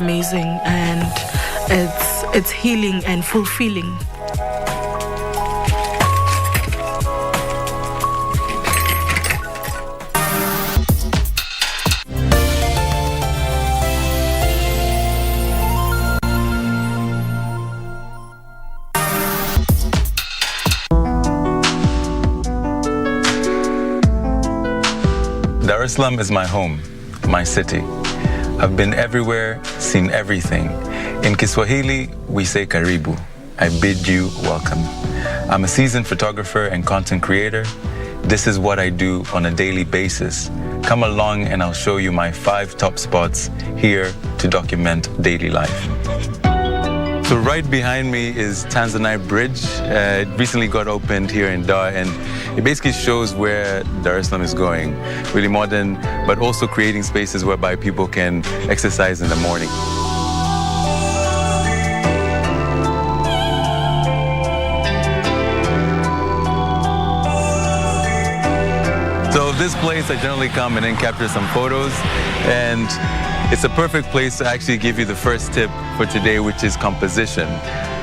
Amazing, and it's healing and fulfilling. Dar es Salaam is my home, my city. I've been everywhere, seen everything. In Kiswahili, we say karibu. I bid you welcome. I'm a seasoned photographer and content creator. This is what I do on a daily basis. Come along and I'll show you my 5 top spots here to document daily life. So right behind me is Tanzanite Bridge. It recently got opened here in Dar, and it basically shows where Dar es Salaam is going. Really modern, but also creating spaces whereby people can exercise in the morning. So this place, I generally come and then capture some photos, and it's a perfect place to actually give you the first tip for today, which is composition.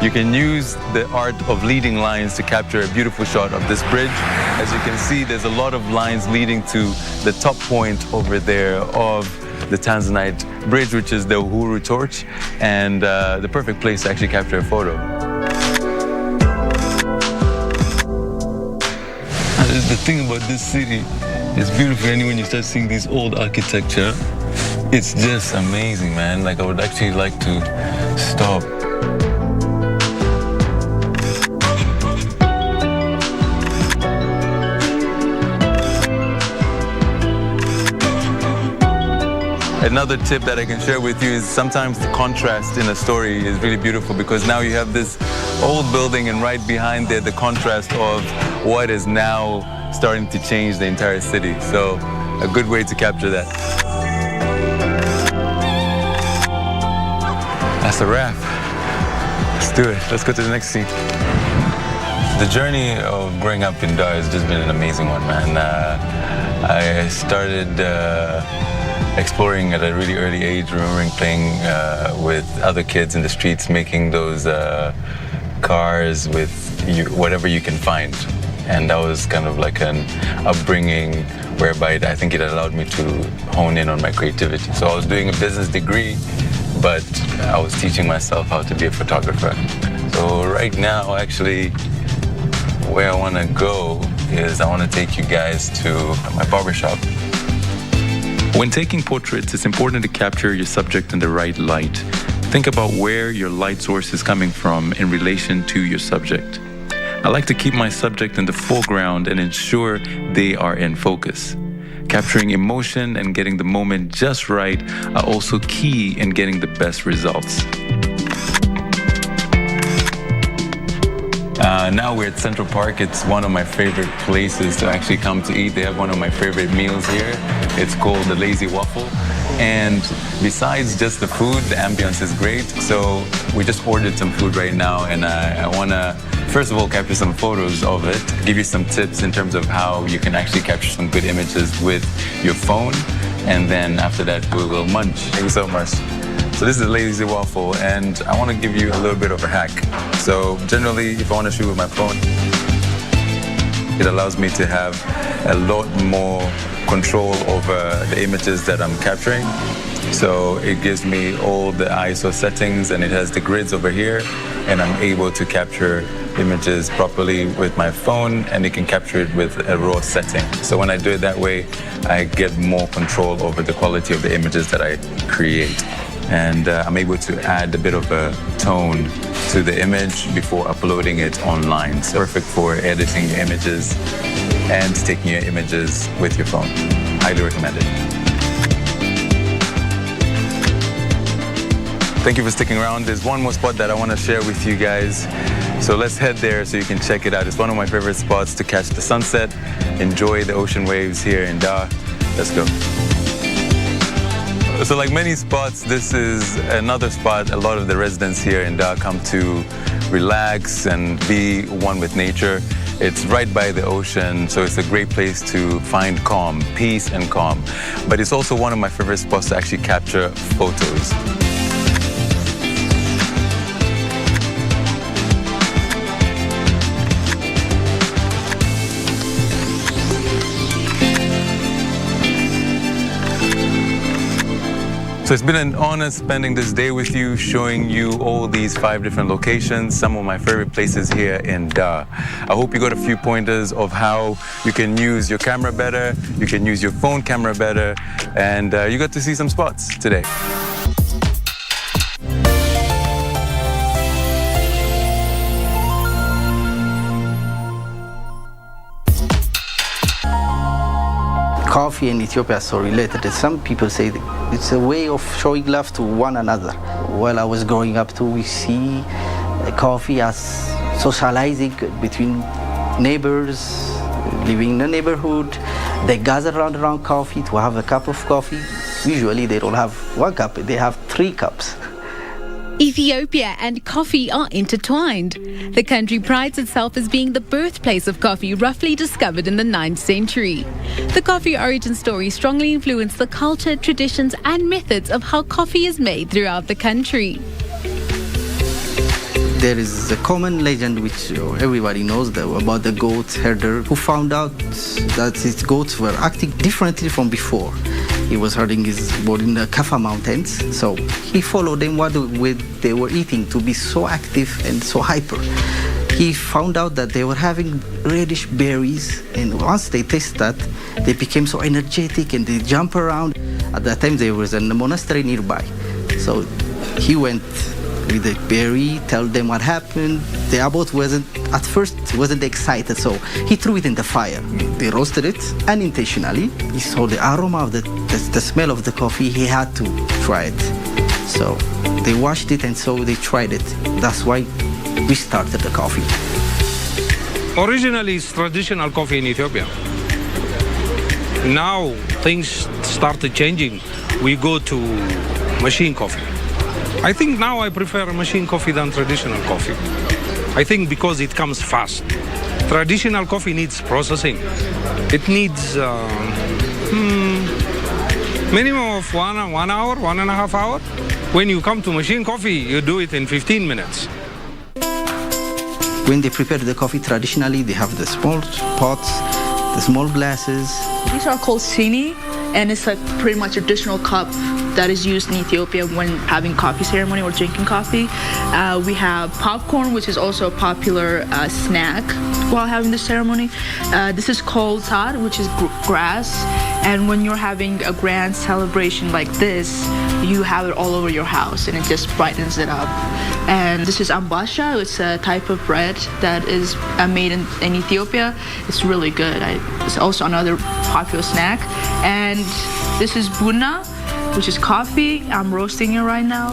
You can use the art of leading lines to capture a beautiful shot of this bridge. As you can see, there's a lot of lines leading to the top point over there of the Tanzanite Bridge, which is the Uhuru Torch, and the perfect place to actually capture a photo. The thing about this city is beautiful, and when you start seeing these old architecture, it's just amazing, man. Like, I would actually like to stop. Another tip that I can share with you is sometimes the contrast in a story is really beautiful, because now you have this old building and right behind there the contrast of what is now starting to change the entire city. So a good way to capture that. That's a wrap. Let's do it. Let's go to the next scene. The journey of growing up in Dar has just been an amazing one, man. I started exploring at a really early age, remembering playing with other kids in the streets, making those cars with whatever you can find. And that was kind of like an upbringing whereby I think it allowed me to hone in on my creativity. So I was doing a business degree, but I was teaching myself how to be a photographer. So right now, actually, where I want to go is I want to take you guys to my barbershop. When taking portraits, it's important to capture your subject in the right light. Think about where your light source is coming from in relation to your subject. I like to keep my subject in the foreground and ensure they are in focus. Capturing emotion and getting the moment just right are also key in getting the best results. Now we're at Central Park. It's one of my favorite places to actually come to eat. They have one of my favorite meals here. It's called the Lazy Waffle. And besides just the food, the ambience is great. So we just ordered some food right now, and I want to, first of all, capture some photos of it, give you some tips in terms of how you can actually capture some good images with your phone. And then after that, we will munch. Thank you so much. So this is the Lazy Waffle, and I want to give you a little bit of a hack. So generally, if I want to shoot with my phone, it allows me to have a lot more control over the images that I'm capturing. So it gives me all the ISO settings, and it has the grids over here, and I'm able to capture images properly with my phone, and it can capture it with a raw setting. So when I do it that way, I get more control over the quality of the images that I create. And I'm able to add a bit of a tone to the image before uploading it online. So perfect for editing your images and taking your images with your phone. Highly recommend it. Thank you for sticking around. There's one more spot that I want to share with you guys. So let's head there so you can check it out. It's one of my favorite spots to catch the sunset, enjoy the ocean waves here in Dar. Let's go. So like many spots, this is another spot a lot of the residents here in Dar come to relax and be one with nature. It's right by the ocean, so it's a great place to find calm, peace and calm. But it's also one of my favorite spots to actually capture photos. So it's been an honor spending this day with you, showing you all these 5 different locations, some of my favorite places here in Dar. I hope you got a few pointers of how you can use your camera better, you can use your phone camera better, and you got to see some spots today. Coffee in Ethiopia is so related. Some people say it's a way of showing love to one another. While I was growing up too, we see coffee as socializing between neighbors, living in a neighborhood. They gather around coffee to have a cup of coffee. Usually they don't have 1 cup, they have 3 cups. Ethiopia and coffee are intertwined. The country prides itself as being the birthplace of coffee, roughly discovered in the 9th century. The coffee origin story strongly influenced the culture, traditions and methods of how coffee is made throughout the country. There is a common legend which everybody knows about the goat herder who found out that his goats were acting differently from before. He was herding his goat in the Kaffa mountains, so he followed them what they were eating to be so active and so hyper. He found out that they were having reddish berries, and once they tasted that, they became so energetic and they jump around. At that time there was a monastery nearby, so he went with the berry, tell them what happened. The abbot at first wasn't excited, so he threw it in the fire. They roasted it unintentionally. He saw the aroma of the smell of the coffee. He had to try it. So they washed it and so they tried it. That's why we started the coffee. Originally it's traditional coffee in Ethiopia. Now things started changing. We go to machine coffee. I think now I prefer machine coffee than traditional coffee. I think because it comes fast. Traditional coffee needs processing. It needs minimum of 1 hour, 1.5 hours. When you come to machine coffee, you do it in 15 minutes. When they prepare the coffee traditionally, they have the small pots, the small glasses. These are called sini, and it's like pretty much a traditional cup that is used in Ethiopia when having coffee ceremony or drinking coffee. We have popcorn, which is also a popular snack while having the ceremony. This is called tar, which is grass. And when you're having a grand celebration like this, you have it all over your house and it just brightens it up. And this is ambasha. It's a type of bread that is made in Ethiopia. It's really good. It's also another popular snack. And this is buna, which is coffee. I'm roasting it right now.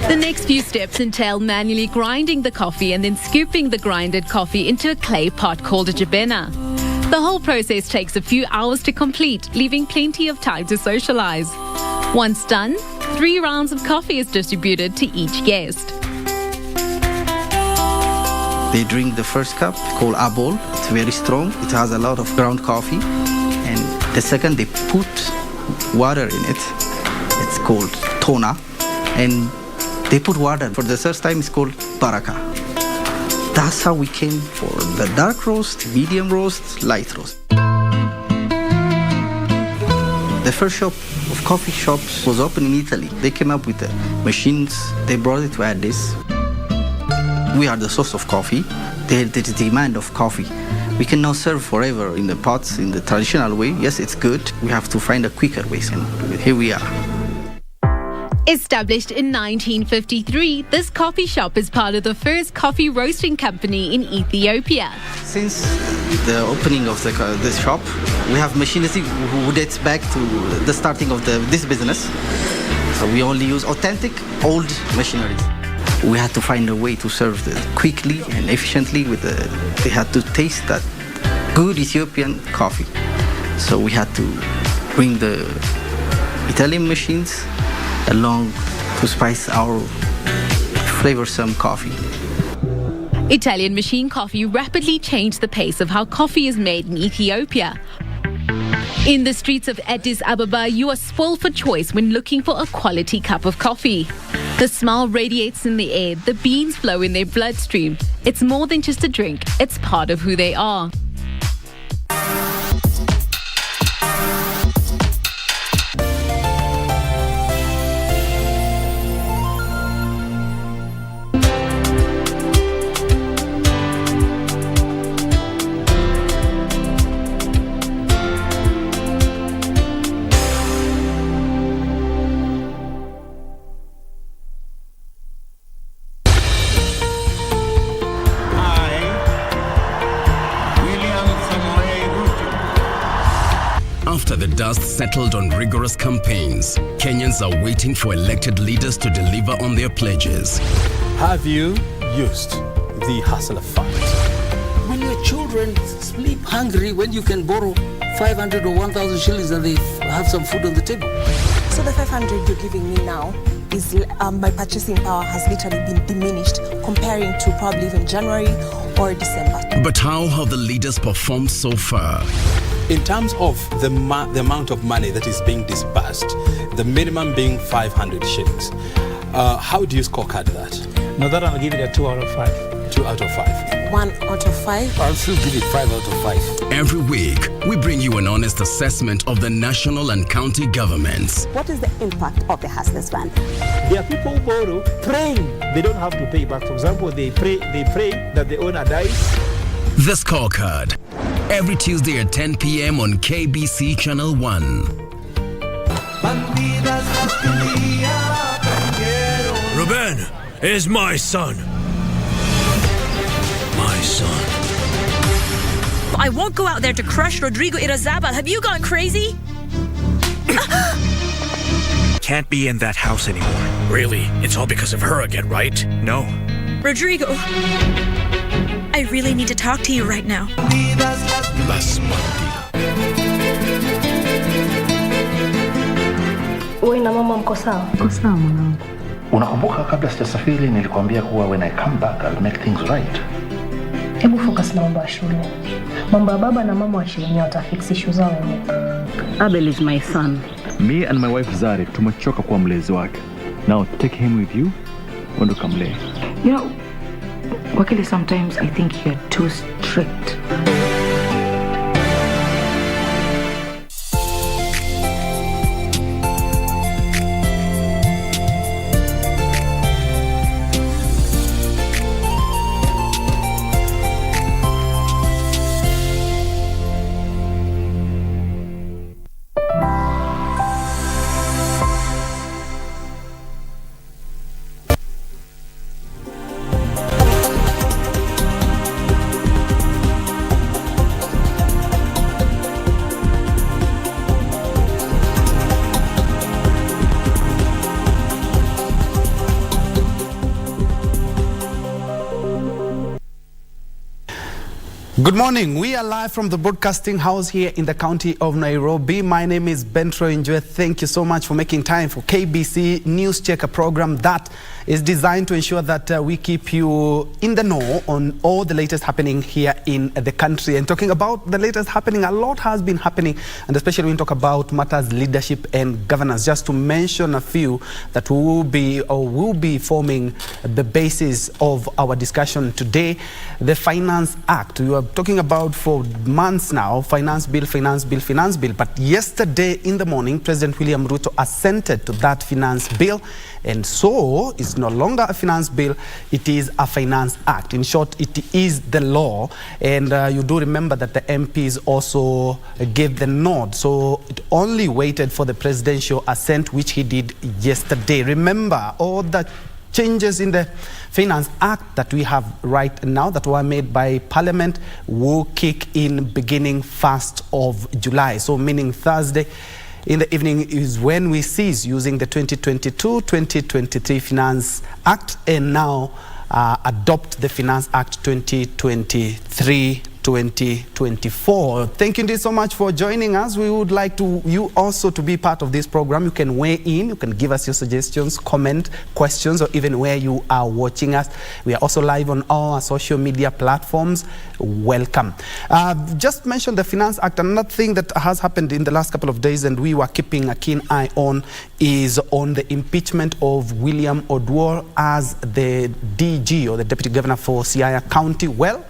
The next few steps entail manually grinding the coffee and then scooping the grinded coffee into a clay pot called a jabena. The whole process takes a few hours to complete, leaving plenty of time to socialize. Once done, 3 rounds of coffee is distributed to each guest. They drink the first cup, called abol. It's very strong. It has a lot of ground coffee. And the second, they put water in it. It's called tona. And they put water. For the first time, it's called baraka. That's how we came for the dark roast, medium roast, light roast. The first shop of coffee shops was opened in Italy. They came up with the machines. They brought it to Addis. We are the source of coffee. There is demand of coffee. We can now serve forever in the pots in the traditional way. Yes, it's good. We have to find a quicker way. And here we are. Established in 1953, this coffee shop is part of the first coffee roasting company in Ethiopia. Since the opening of this shop, we have machinery who dates back to the starting of this business. So we only use authentic, old machinery. We had to find a way to serve it quickly and efficiently. They had to taste that good Ethiopian coffee. So we had to bring the Italian machines along to spice our flavorsome coffee. Italian machine coffee rapidly changed the pace of how coffee is made in Ethiopia. In the streets of Addis Ababa, you are spoiled for choice when looking for a quality cup of coffee. The smell radiates in the air, the beans flow in their bloodstream. It's more than just a drink, it's part of who they are. the dust settled on rigorous campaigns, Kenyans are waiting for elected leaders to deliver on their pledges. Have you used the hustler fund? When your children sleep hungry, when you can borrow 500 or 1,000 shillings and they have some food on the table. So the 500 you're giving me now is my purchasing power has literally been diminished comparing to probably even January or December. But how have the leaders performed so far? In terms of the amount of money that is being disbursed, the minimum being 500 shillings, how do you scorecard that? No, that I'll give it a 2 out of 5. 2 out of 5. 1 out of 5. I'll still give it 5 out of 5. Every week, we bring you an honest assessment of the national and county governments. What is the impact of the Hustlers Fund? There are people who borrow praying they don't have to pay back. For example, they pray that the owner dies. The Scorecard, every Tuesday at 10 p.m. on KBC Channel 1. Ruben is my son. My son. I won't go out there to crush Rodrigo Irazabal. Have you gone crazy? Can't be in that house anymore. Really? It's all because of her again, right? No. Rodrigo, I really need to talk to you right now. Las Bandidas. Wewe na mama mko sawa? Mko sawa mwanangu. Unakumbuka kabla sijasafiri nilikwambia kuwa when I come back I'll make things right. Hebu focus na mambo ya shule. Mambo ya baba na mama wa shule watafix issue zao wenyewe. Abel is my son. Me and my wife Zari tumechoka kuwa mlezi wake. Now take him with you. Wendo kamlee. You know, Wakili, sometimes I think you're too strict. Good morning. We are live from the broadcasting house here in the county of Nairobi. My name is Bentro Njue. Thank you so much for making time for KBC News Check, a program that is designed to ensure that we keep you in the know on all the latest happening here in the country. And talking about the latest happening, a lot has been happening, and especially when we talk about matters leadership and governance. Just to mention a few that will be forming the basis of our discussion today. The Finance Act. We are talking about for months now, finance bill. But yesterday in the morning, President William Ruto assented to that finance bill. And so it's no longer a finance bill, it is a finance act. In short, it is the law. And you do remember that the MPs also gave the nod. So it only waited for the presidential assent, which he did yesterday. Remember, all the changes in the Finance Act that we have right now that were made by Parliament will kick in beginning 1st of July. So meaning Thursday in the evening is when we cease using the 2022-2023 Finance Act and now adopt the Finance Act 2023-2024. Thank you indeed so much for joining us. We would like you also to be part of this program. You can weigh in, you can give us your suggestions, comment, questions, or even where you are watching us. We are also live on all our social media platforms. Welcome. Just mentioned the Finance Act. Another thing that has happened in the last couple of days and we were keeping a keen eye on is on the impeachment of William Oduor as the DG or the Deputy Governor for Siaya County. Well,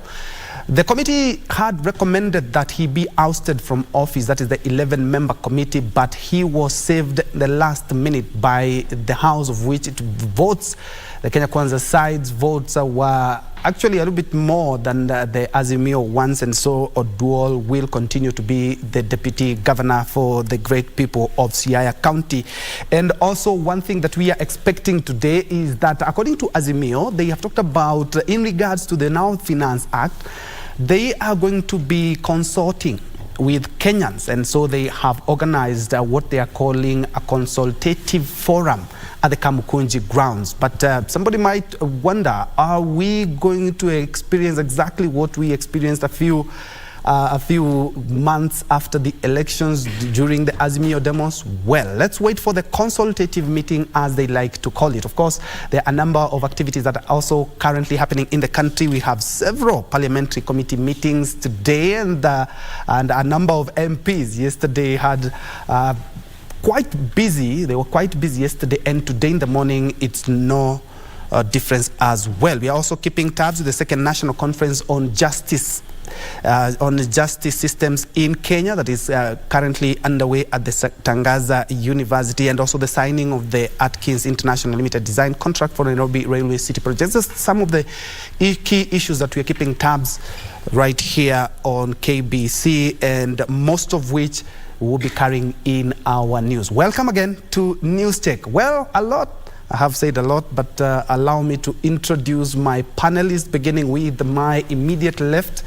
the committee had recommended that he be ousted from office, that is the 11-member committee, but he was saved the last minute by the House, of which it votes. The Kenya Kwanza side's votes were actually a little bit more than the Azimio ones, and so Oduor will continue to be the Deputy Governor for the great people of Siaya County. And also one thing that we are expecting today is that according to Azimio, they have talked about in regards to the now Finance Act, they are going to be consulting with Kenyans, and so they have organized what they are calling a consultative forum at the Kamukunji grounds. But somebody might wonder, are we going to experience exactly what we experienced a few months after the elections during the Azimio demos? Well, let's wait for the consultative meeting, as they like to call it. Of course, there are a number of activities that are also currently happening in the country. We have several parliamentary committee meetings today, and a number of MPs yesterday had quite busy. They were quite busy yesterday, and today in the morning it's no difference as well. We are also keeping tabs with the second national conference on justice systems in Kenya that is currently underway at the Tangaza University, and also the signing of the Atkins International Limited design contract for Nairobi Railway City project. These are some of the key issues that we are keeping tabs right here on KBC, and most of which we'll be carrying in our news. Welcome again to News Check. Well, I have said a lot, but allow me to introduce my panelists, beginning with my immediate left.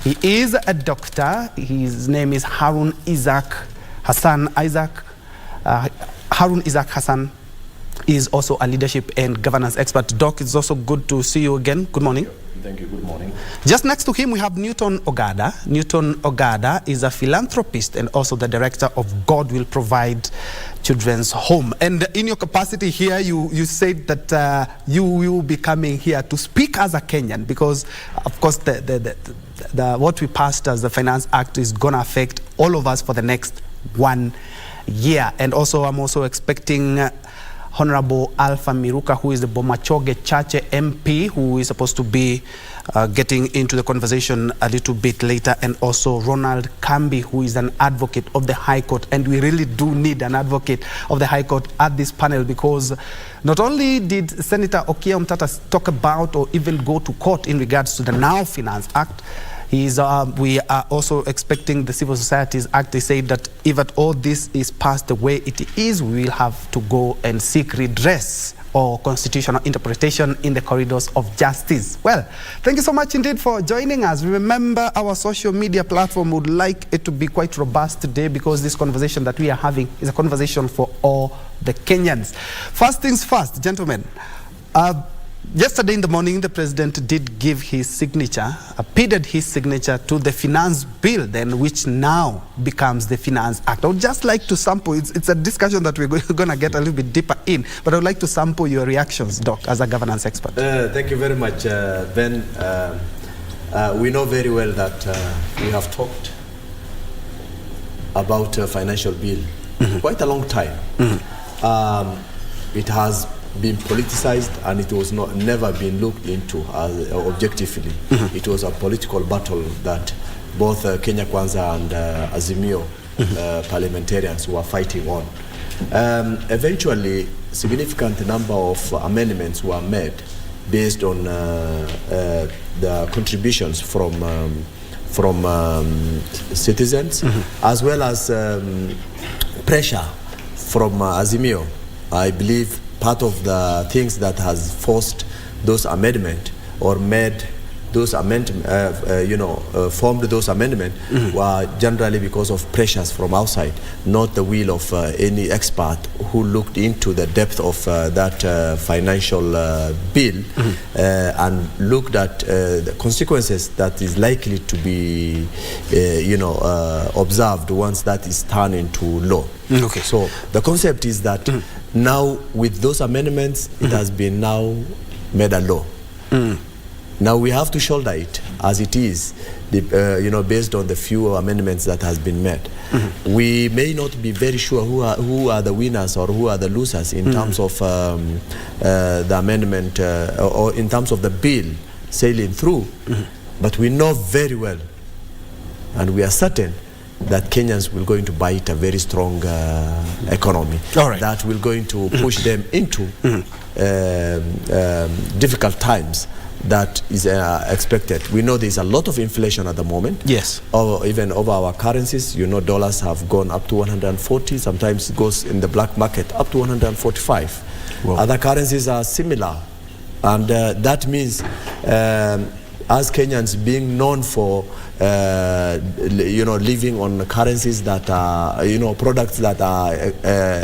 He is a doctor. His name is Harun Isaac Hassan. Harun Isaac Hassan is also a leadership and governance expert. Doc, it's also good to see you again. Good morning. Thank you. Good morning. Just next to him, we have Newton Ogada. Newton Ogada is a philanthropist and also the director of God Will Provide Children's Home. And in your capacity here, you said that you will be coming here to speak as a Kenyan, because, of course, what we passed as the Finance Act is going to affect all of us for the next 1 year. And also, I'm also expecting Honorable Alpha Miruka, who is the Bomachoge Chache MP, who is supposed to be getting into the conversation a little bit later, and also Ronald Kambi, who is an advocate of the High Court. And we really do need an advocate of the High Court at this panel, because not only did Senator Okia Mtata talk about or even go to court in regards to the Now Finance Act, we are also expecting the Civil Societies Act. They say that if at all this is passed the way it is, we will have to go and seek redress or constitutional interpretation in the corridors of justice. Well, thank you so much indeed for joining us. Remember, our social media platform would like it to be quite robust today, because this conversation that we are having is a conversation for all the Kenyans. First things first, gentlemen. Yesterday in the morning, the president did give his signature, appended his signature to the finance bill, then, which now becomes the Finance Act. I would just like to sample, it's a discussion that we're going to get a little bit deeper in, but I would like to sample your reactions, Doc, as a governance expert. Thank you very much, Ben. We know very well that we have talked about a financial bill quite a long time. It has been politicized, and it was never been looked into objectively. It was a political battle that both Kenya Kwanza and Azimio parliamentarians were fighting on. Eventually, significant number of amendments were made based on the contributions from citizens, as well as pressure from Azimio. I believe part of the things that has forced those amendments or made those amendments, formed those amendments were generally because of pressures from outside, not the will of any expert who looked into the depth of that financial bill and looked at the consequences that is likely to be, observed once that is turned into law. Okay. So the concept is that now with those amendments, it has been now made a law. Now we have to shoulder it as it is, based on the few amendments that has been made. We may not be very sure who are the winners or who are the losers in terms of the amendment or in terms of the bill sailing through, but we know very well, and we are certain that Kenyans will going to buy it a very strong economy. All right. That will going to push them into difficult times that is expected. We know there's a lot of inflation at the moment. Yes. Even over our currencies, dollars have gone up to 140. Sometimes it goes in the black market up to 145. Wow. Other currencies are similar. And that means as Kenyans being known for, living on currencies that are, products that are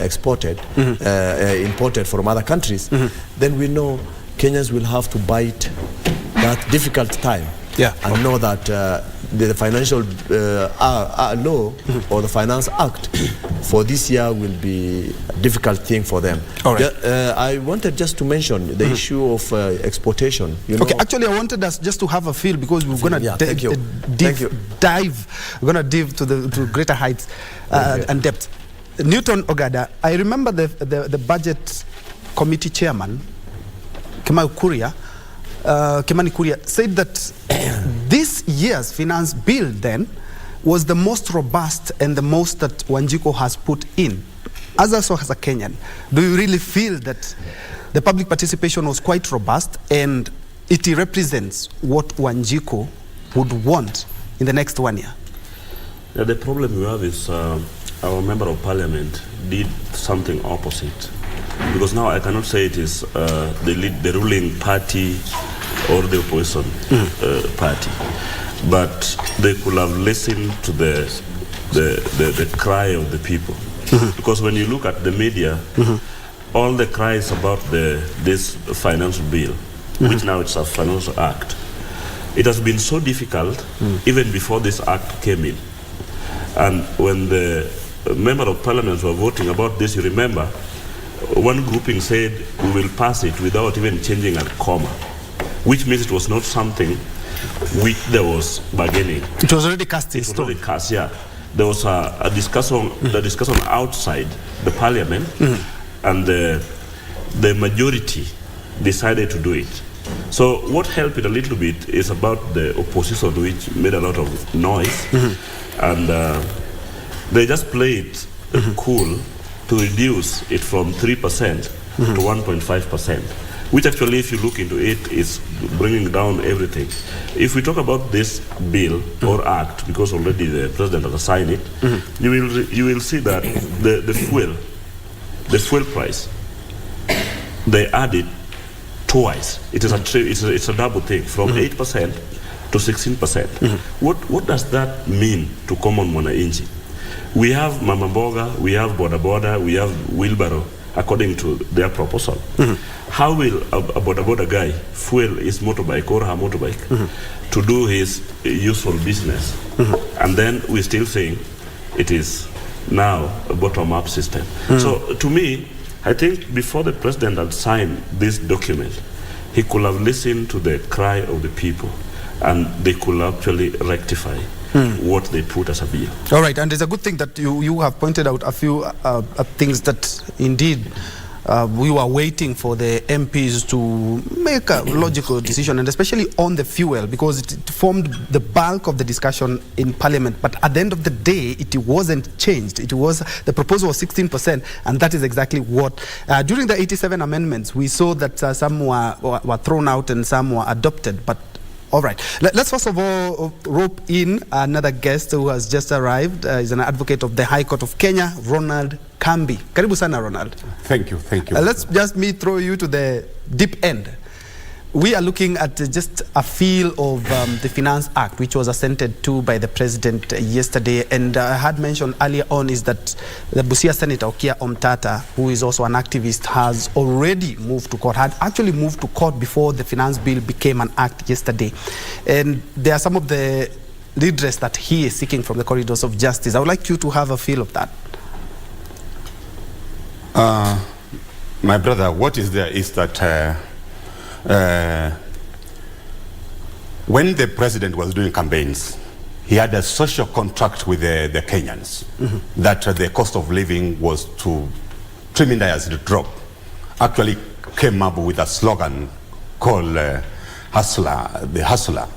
exported, imported from other countries, then we know Kenyans will have to bite that difficult time. And know that the financial law or the Finance Act for this year will be a difficult thing for them. All right. I wanted just to mention the issue of exportation. Okay, actually I wanted us just to have a feel, because we're going to dive to greater heights and depth. Newton Ogada, I remember the budget committee chairman, Kimani Kuria, said that this year's finance bill then was the most robust and the most that Wanjiku has put in. As a Kenyan, do you really feel that the public participation was quite robust and it represents what Wanjiku would want in the next 1 year? Yeah, the problem we have is our member of parliament did something opposite. Because now I cannot say it is the ruling party or the opposition party, but they could have listened to the cry of the people. Because when you look at the media, all the cries about this financial bill, which now it's a financial act, it has been so difficult even before this act came in. And when the member of parliament were voting about this, you remember, one grouping said we will pass it without even changing a comma, which means it was not something which there was bargaining. It was already cast in stone. Yeah. There was a discussion outside the parliament, and the majority decided to do it. So what helped it a little bit is about the opposition, which made a lot of noise, and they just played cool to reduce it from 3% to 1.5%, which actually, if you look into it, is bringing down everything. If we talk about this bill or act, because already the president has signed it, you will see that the fuel price, they added twice. It is it's a double thing, from 8% to 16%. What does that mean to common mwananchi? We have Mama Mboga, we have Boda Boda, we have wheelbarrow, according to their proposal. How will a Boda Boda guy fuel his motorbike or her motorbike to do his useful business? And then we're still saying it is now a bottom-up system. So to me, I think before the president had signed this document, he could have listened to the cry of the people, and they could actually rectify what they put as a bill. All right, and it's a good thing that you have pointed out a few things that indeed we were waiting for the MPs to make a logical decision, and especially on the fuel, because it formed the bulk of the discussion in Parliament. But at the end of the day, it wasn't changed. It was, the proposal was 16%, and that is exactly what, during the 87 amendments, we saw that some were thrown out and some were adopted. But all right, let's first of all rope in another guest who has just arrived. He's an advocate of the High Court of Kenya, Ronald Kambi. Karibu sana, Ronald. Thank you. Let's just throw you to the deep end. We are looking at just a feel of the Finance Act, which was assented to by the president yesterday. And I had mentioned earlier on is that the Busia Senator, Okia Omtata, who is also an activist, has already moved to court, had actually moved to court before the finance bill became an act yesterday. And there are some of the redress that he is seeking from the corridors of justice. I would like you to have a feel of that. My brother, what is there is that when the president was doing campaigns, he had a social contract with the Kenyans that the cost of living was to tremendously drop. Actually came up with a slogan called the Hustler,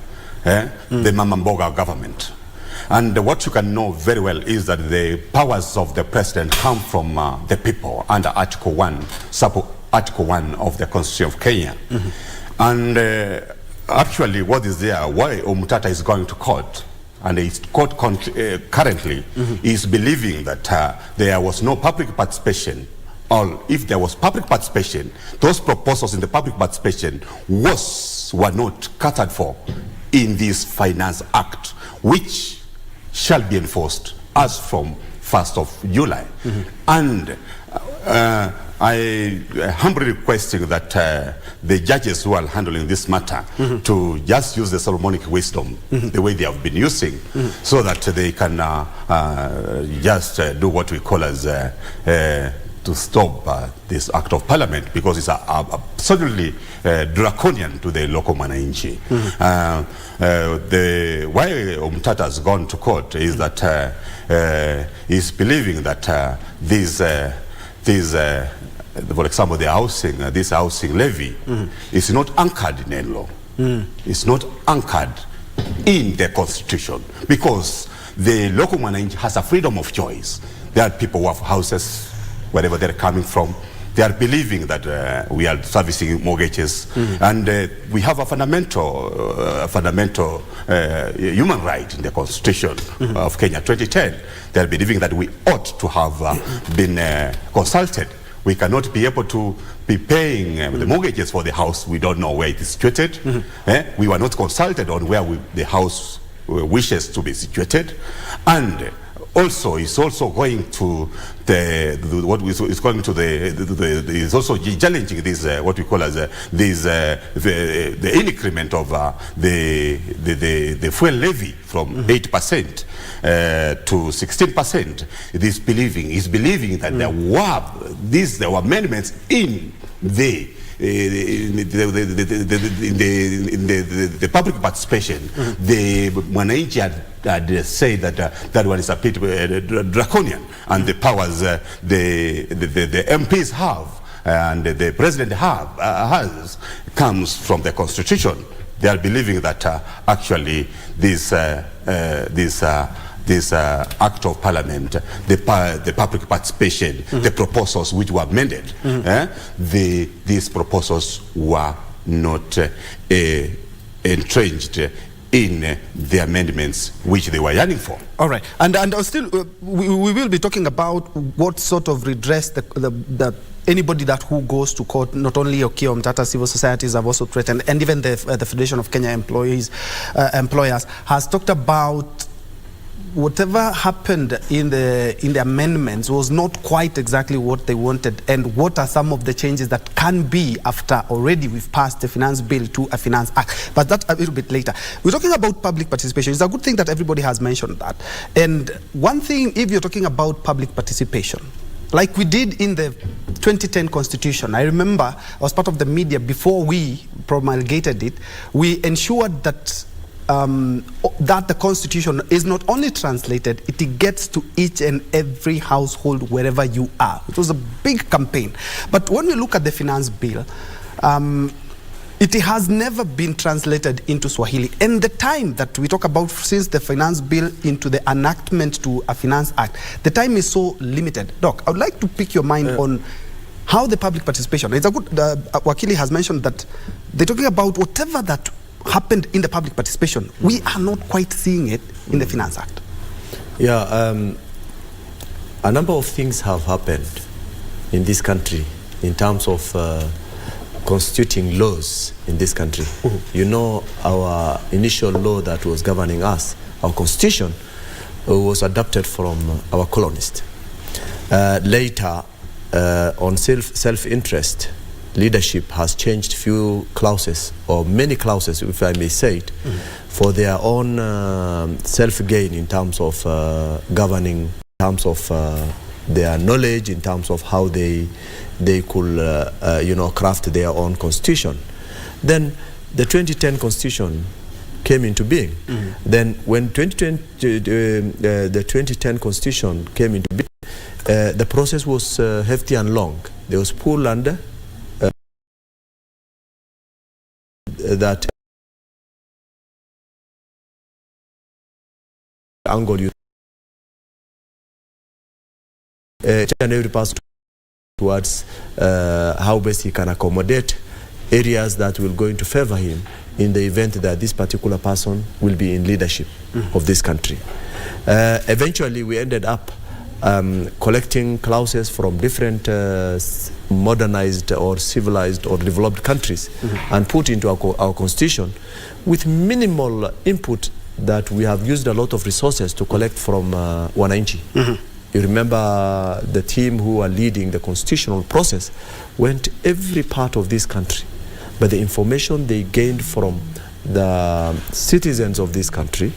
the Mama Mboga government. And what you can know very well is that the powers of the president come from the people under Article 1, Article 1 of the Constitution of Kenya. And actually what is there, why Omtata is going to court, and his court currently is believing that there was no public participation, or if there was public participation, those proposals in the public participation were not catered for in this Finance Act, which shall be enforced as from 1st of July. And I humbly requesting that the judges who are handling this matter to just use the Solomonic wisdom the way they have been using, so that they can just do what we call as to stop this act of parliament, because it's absolutely draconian to the local mwananchi. Why Umtata has gone to court is that he's believing that for example, the housing, this housing levy is not anchored in any law. It's not anchored in the constitution, because the local mwananchi has a freedom of choice. There are people who have houses wherever they're coming from. They are believing that we are servicing mortgages, and we have a fundamental human right in the Constitution of Kenya 2010. They are believing that we ought to have been consulted. We cannot be able to be paying the mortgages for the house. We don't know where it is situated. We were not consulted on where the house wishes to be situated, and also it's also going to the is also challenging this what we call as the increment of the fuel levy from 8% to 16%. It is believing that there were amendments in the the public participation. The mwananchi had said that that one is a bit draconian, and the powers the MPs have and the president has comes from the constitution. They are believing that actually this act of parliament, the public participation, the proposals which were amended, these proposals were not entrenched in the amendments which they were yearning for. All right, and still we will be talking about what sort of redress the anybody that who goes to court, not only Okiya Omtata, civil societies have also threatened, and even the Federation of Kenya Employers has talked about whatever happened in the amendments was not quite exactly what they wanted, and what are some of the changes that can be after already we've passed the finance bill to a finance act. But that's a little bit later. We're talking about public participation. It's a good thing that everybody has mentioned that. And one thing, if you're talking about public participation, like we did in the 2010 Constitution, I remember I was part of the media before we promulgated it. We ensured that that the Constitution is not only translated, it gets to each and every household wherever you are. It was a big campaign. But when we look at the finance bill, it has never been translated into Swahili. And the time that we talk about since the finance bill into the enactment to a finance act, the time is so limited. Doc, I would like to pick your mind on how the public participation, it's a good, Wakili has mentioned that they're talking about whatever that happened in the public participation. We are not quite seeing it in the Finance Act. Yeah, a number of things have happened in this country in terms of constituting laws in this country. You know, our initial law that was governing us, our constitution, was adopted from our colonists. Later, on self-interest, leadership has changed few clauses, or many clauses, if I may say it, for their own self-gain in terms of governing, in terms of their knowledge, in terms of how they could, you know, craft their own constitution. Then the 2010 Constitution came into being. Then when the 2010 Constitution came into being, the process was hefty and long. There was pull under that angle you and every pass towards how best he can accommodate areas that will go into favor him in the event that this particular person will be in leadership of this country. Eventually we ended up collecting clauses from different modernized or civilized or developed countries and put into our constitution with minimal input that we have used a lot of resources to collect from wananchi. You remember the team who are leading the constitutional process went every part of this country, but the information they gained from the citizens of this country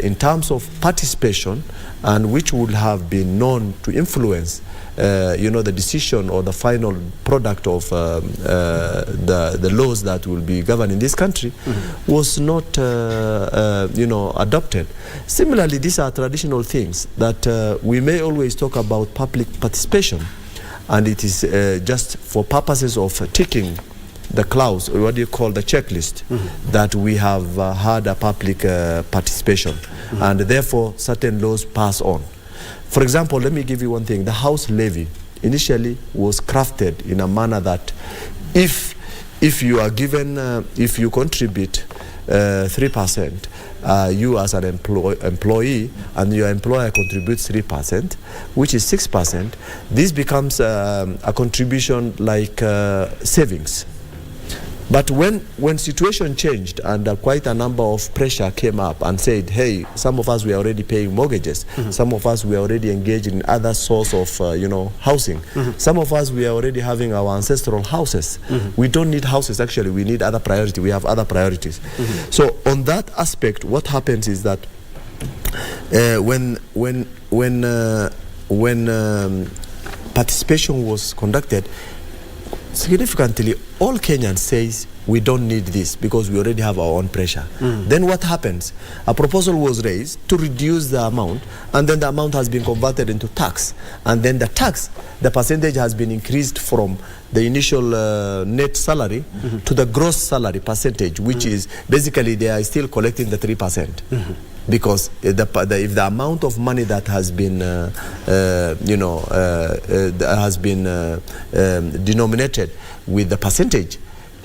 in terms of participation, and which would have been known to influence the decision or the final product of the laws that will be governed in this country, was not adopted. Similarly, these are traditional things that we may always talk about public participation, and it is just for purposes of ticking the clause, or what do you call the checklist, that we have had a public participation, and therefore certain laws pass on. For example, let me give you one thing. The house levy initially was crafted in a manner that if you are given, if you contribute 3%, you as an employee, and your employer contributes 3%, which is 6%, this becomes a contribution like savings. But when situation changed and quite a number of pressure came up and said, hey, some of us, we are already paying mortgages. Some of us, we are already engaged in other source of, housing. Some of us, we are already having our ancestral houses. We don't need houses, actually. We need other priority. We have other priorities. So on that aspect, what happens is that when participation was conducted, significantly, all Kenyans says we don't need this because we already have our own pressure. Then what happens? A proposal was raised to reduce the amount, and then the amount has been converted into tax. And then the tax, the percentage has been increased from the initial net salary to the gross salary percentage, which is basically they are still collecting the 3%. Because if the amount of money that has been denominated with the percentage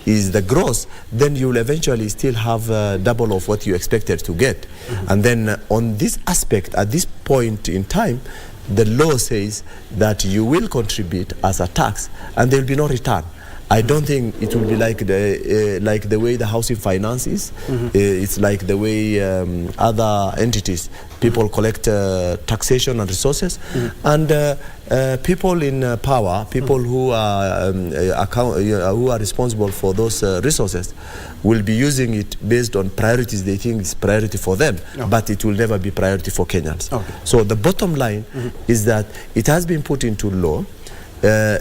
is the gross, then you will eventually still have double of what you expected to get. And then on this aspect, at this point in time, the law says that you will contribute as a tax and there will be no return. I don't think it will be like the way the housing finance is. It's like the way other entities, people collect taxation and resources, and people in power, people who are responsible for those resources, will be using it based on priorities they think is priority for them, but it will never be priority for Kenyans. So the bottom line is that it has been put into law.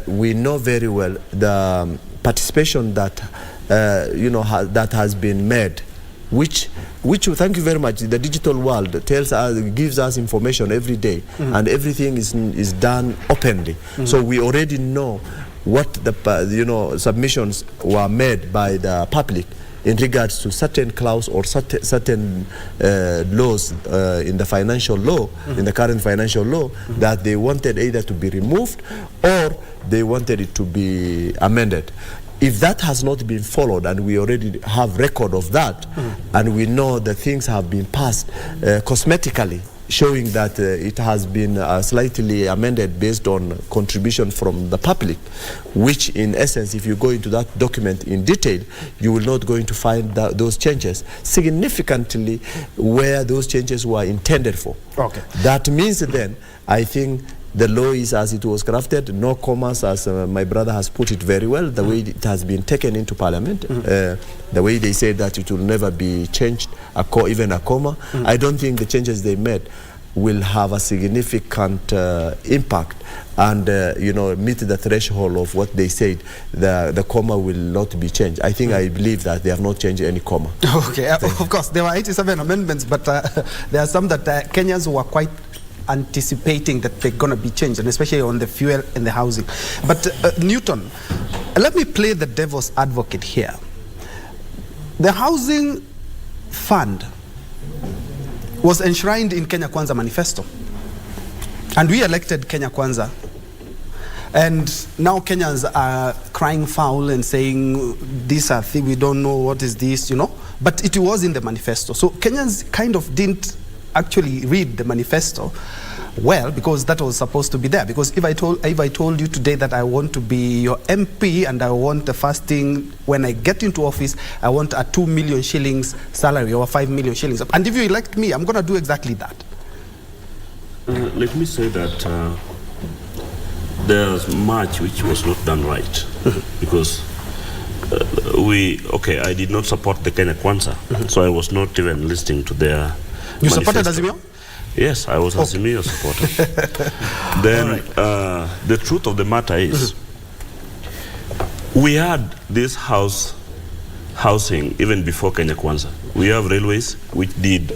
We know very well the participation that that has been made, which thank you very much. The digital world tells us, gives us information every day, and everything is done openly. So we already know what the submissions were made by the public in regards to certain clause or certain laws in the financial law, in the current financial law, that they wanted either to be removed or they wanted it to be amended. If that has not been followed, and we already have record of that, and we know that things have been passed cosmetically, showing that it has been slightly amended based on contribution from the public, which in essence, if you go into that document in detail, you will not going to find those changes significantly where those changes were intended for. That means then, I think the law is as it was crafted, no commas, as my brother has put it very well, the way it has been taken into parliament, the way they said that it will never be changed, even a comma. I don't think the changes they made will have a significant impact and meet the threshold of what they said. The comma will not be changed. I believe that they have not changed any comma. Okay, of course, there were 87 amendments, but there are some that Kenyans were quite anticipating that they're going to be changed, and especially on the fuel and the housing. But Newton, let me play the devil's advocate here. The housing fund was enshrined in Kenya Kwanza manifesto, and we elected Kenya Kwanza, and now Kenyans are crying foul and saying these are things we don't know, what is this, but it was in the manifesto. So Kenyans kind of didn't actually read the manifesto, well, because that was supposed to be there. Because if I told you today that I want to be your MP and I want the first thing when I get into office, I want a 2 million shillings salary or 5 million shillings. And if you elect me, I'm going to do exactly that. Let me say that there's much which was not done right. Because I did not support the Kenya Kwanza, so I was not even listening to their You supported Azimio? Yes, I was a Azimio supporter. Then the truth of the matter is, we had this housing even before Kenya Kwanza. We have railways which did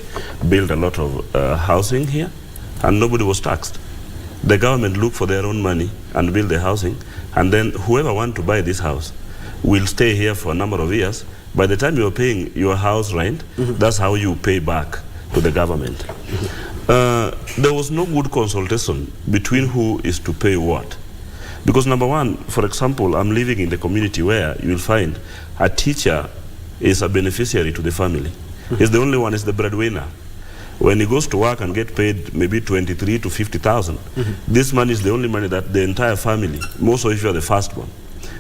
build a lot of housing here, and nobody was taxed. The government looked for their own money and built the housing, and then whoever want to buy this house will stay here for a number of years. By the time you're paying your house rent, that's how you pay back to the government. There was no good consultation between who is to pay what. Because number one, for example, I'm living in the community where you will find a teacher is a beneficiary to the family. He's the only one, is the breadwinner. When he goes to work and get paid maybe 23 to 50,000, this money is the only money that the entire family, most of if you are the first one,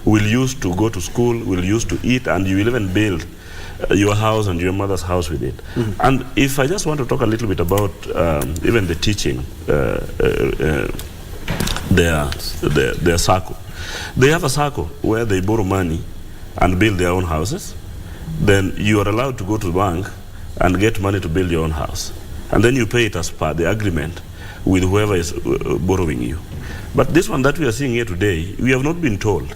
will use to go to school, will use to eat, and you will even build your house and your mother's house with it. And if I just want to talk a little bit about even the teaching, their circle. They have a circle where they borrow money and build their own houses. Then you are allowed to go to the bank and get money to build your own house. And then you pay it as per the agreement with whoever is borrowing you. But this one that we are seeing here today, we have not been told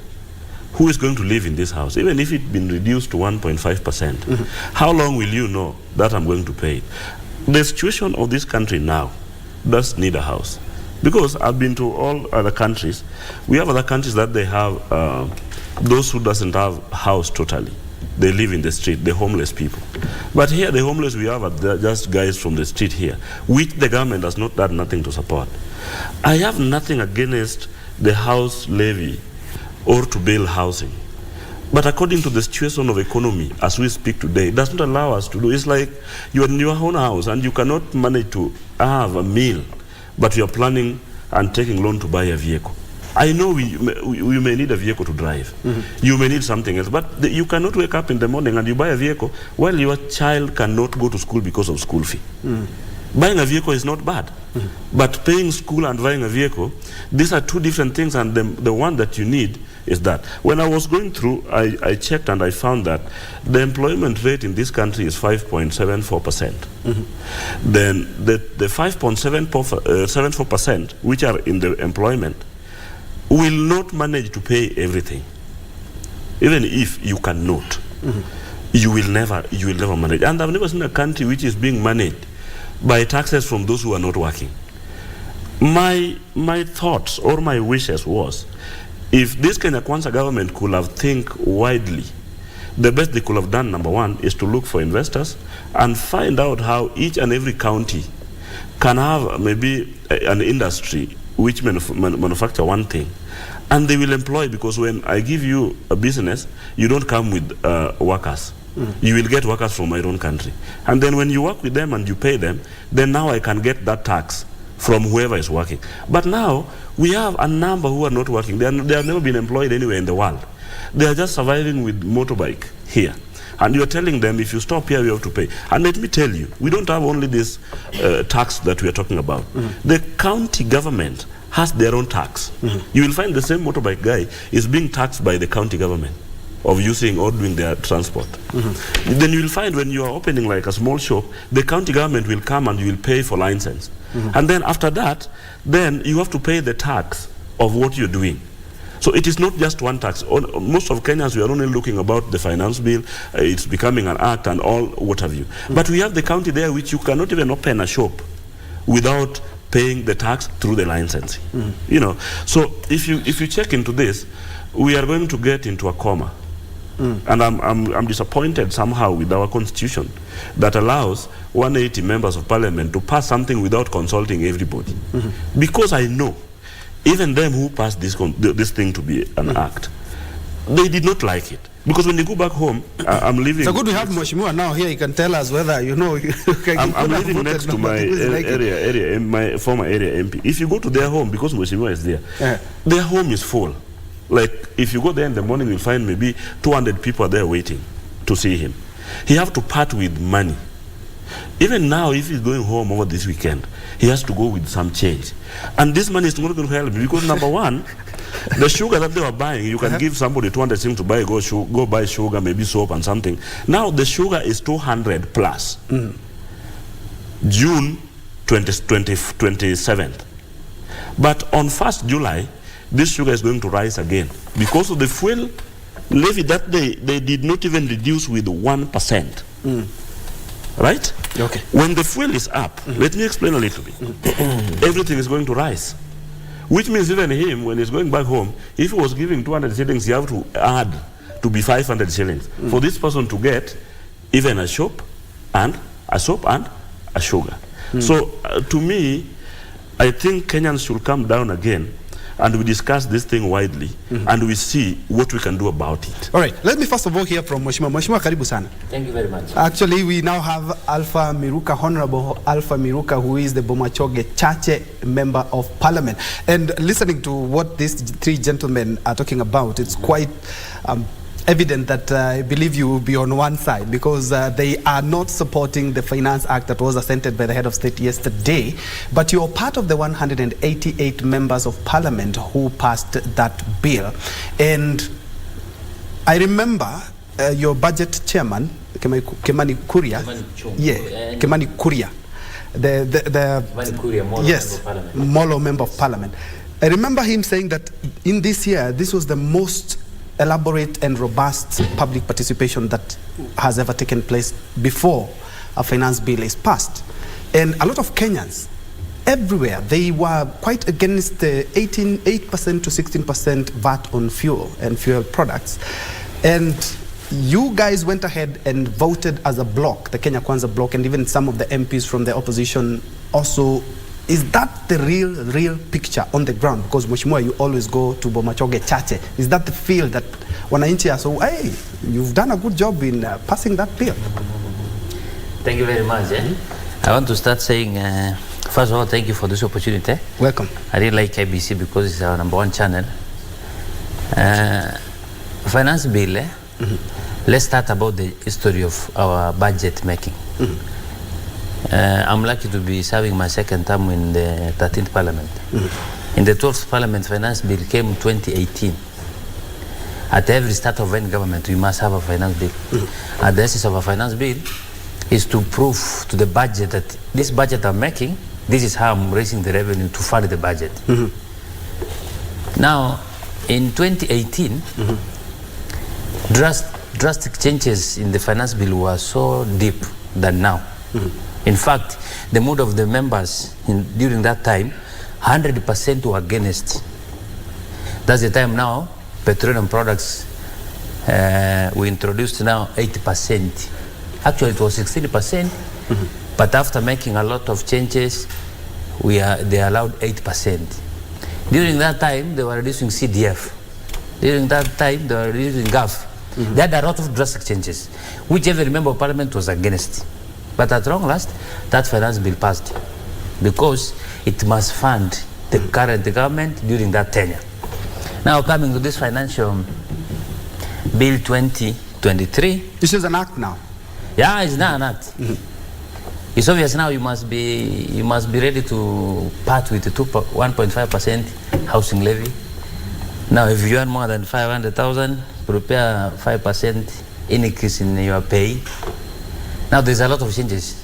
who is going to live in this house, even if it's been reduced to 1.5%. How long will you know that I'm going to pay it? The situation of this country now does need a house. Because I've been to all other countries. We have other countries that they have those who doesn't have house totally. They live in the street, the homeless people. But here the homeless we have are just guys from the street here, which the government has not done nothing to support. I have nothing against the house levy or to build housing. But according to the situation of economy, as we speak today, it does not allow us to do. It's like you're in your own house and you cannot manage to have a meal, but you're planning and taking loan to buy a vehicle. I know we may need a vehicle to drive. You may need something else, but you cannot wake up in the morning and you buy a vehicle while your child cannot go to school because of school fee. Buying a vehicle is not bad, but paying school and buying a vehicle, these are two different things, and the one that you need is that. When I was going through, I checked and I found that the employment rate in this country is 5.74%. Then the 5.74%, which are in the employment, will not manage to pay everything. Even if you cannot, you will never manage. And I've never seen a country which is being managed by taxes from those who are not working. My thoughts or my wishes was, if this Kenya Kwanza government could have think widely, the best they could have done, number one, is to look for investors and find out how each and every county can have maybe an industry which manufacture one thing, and they will employ, because when I give you a business, you don't come with workers. You will get workers from my own country. And then when you work with them and you pay them, then now I can get that tax from whoever is working. But now, we have a number who are not working. They have never been employed anywhere in the world. They are just surviving with motorbike here. And you're telling them, if you stop here, you have to pay. And let me tell you, we don't have only this tax that we are talking about. The county government has their own tax. You will find the same motorbike guy is being taxed by the county government of using or doing their transport. Then you will find when you are opening like a small shop, the county government will come and you will pay for license. And then after that, then you have to pay the tax of what you're doing. So it is not just one tax. Most of Kenyans, we are only looking about the finance bill, it's becoming an act and all, what have you. But we have the county there which you cannot even open a shop without paying the tax through the licensing. You know, so if you check into this, we are going to get into a coma. And I'm disappointed somehow with our constitution that allows 180 members of parliament to pass something without consulting everybody. Because I know, even them who passed this thing to be an act, they did not like it. Because when you go back home, I'm living... So good we have Mheshimiwa now here. He can tell us whether, you know... I'm living next to my area, my former area MP. If you go to their home, because Mheshimiwa is there, their home is full. Like, if you go there in the morning, you'll find maybe 200 people there waiting to see him. He have to part with money. Even now, if he's going home over this weekend, he has to go with some change. And this money is not going to help me because, number one, the sugar that they were buying, you can give somebody 200 things to buy, go buy sugar, maybe soap and something. Now the sugar is 200 plus. June 27th. But on 1st July, this sugar is going to rise again. Because of the fuel levy that they did not even reduce with 1%. Right? Okay. When the fuel is up, let me explain a little bit. Everything is going to rise. Which means even him, when he's going back home, if he was giving 200 shillings, he have to add to be 500 shillings. For this person to get even a soap and a sugar. So to me, I think Kenyans should come down again and we discuss this thing widely and we see what we can do about it. All right, let me first of all hear from Mheshimiwa. Mheshimiwa, karibu sana. Thank you very much. Actually, we now have Alpha Miruka, Honorable Alpha Miruka, who is the Bomachoge Chache Member of Parliament. And listening to what these three gentlemen are talking about, it's quite evident that I believe you will be on one side because they are not supporting the Finance Act that was assented by the head of state yesterday, but you're part of the 188 members of parliament who passed that bill. And I remember your budget chairman, Kimani Kuria, Kimani Kuria, Molo member of parliament. I remember him saying that in this year, this was the most elaborate and robust public participation that has ever taken place before a finance bill is passed. And a lot of Kenyans, everywhere, they were quite against the 8% to 16% VAT on fuel and fuel products. And you guys went ahead and voted as a bloc, the Kenya Kwanza bloc, and even some of the MPs from the opposition also. Is that the real picture on the ground? Because Mheshimiwa, you always go to Bomachoge Chache. Is that the feel that wananchi are so, hey, you've done a good job in passing that bill? Thank you very much. I want to start saying, first of all, thank you for this opportunity. Welcome. I really like KBC because it's our #1 channel. Finance bill, let's start about the history of our budget making. I'm lucky to be serving my second term in the 13th Parliament. In the 12th Parliament, finance bill came in 2018. At every start of any government, we must have a finance bill. And the essence of a finance bill is to prove to the budget that this budget I'm making, this is how I'm raising the revenue to fund the budget. Now, in 2018, drastic changes in the finance bill were so deep than now. In fact, the mood of the members during that time, 100% were against. That's the time now, petroleum products, we introduced now 80%. Actually, it was 16%, but after making a lot of changes, they allowed 8%. During that time, they were reducing CDF. During that time, they were reducing GAF. They had a lot of drastic changes, which every member of parliament was against. But at long last, that finance bill passed because it must fund the current government during that tenure. Now coming to this financial bill 2023. This is an act now. Yeah, it's not an act. It's obvious now you must be ready to part with the 1.5% housing levy. Now if you earn more than 500,000, prepare 5% increase in your pay. Now there's a lot of changes.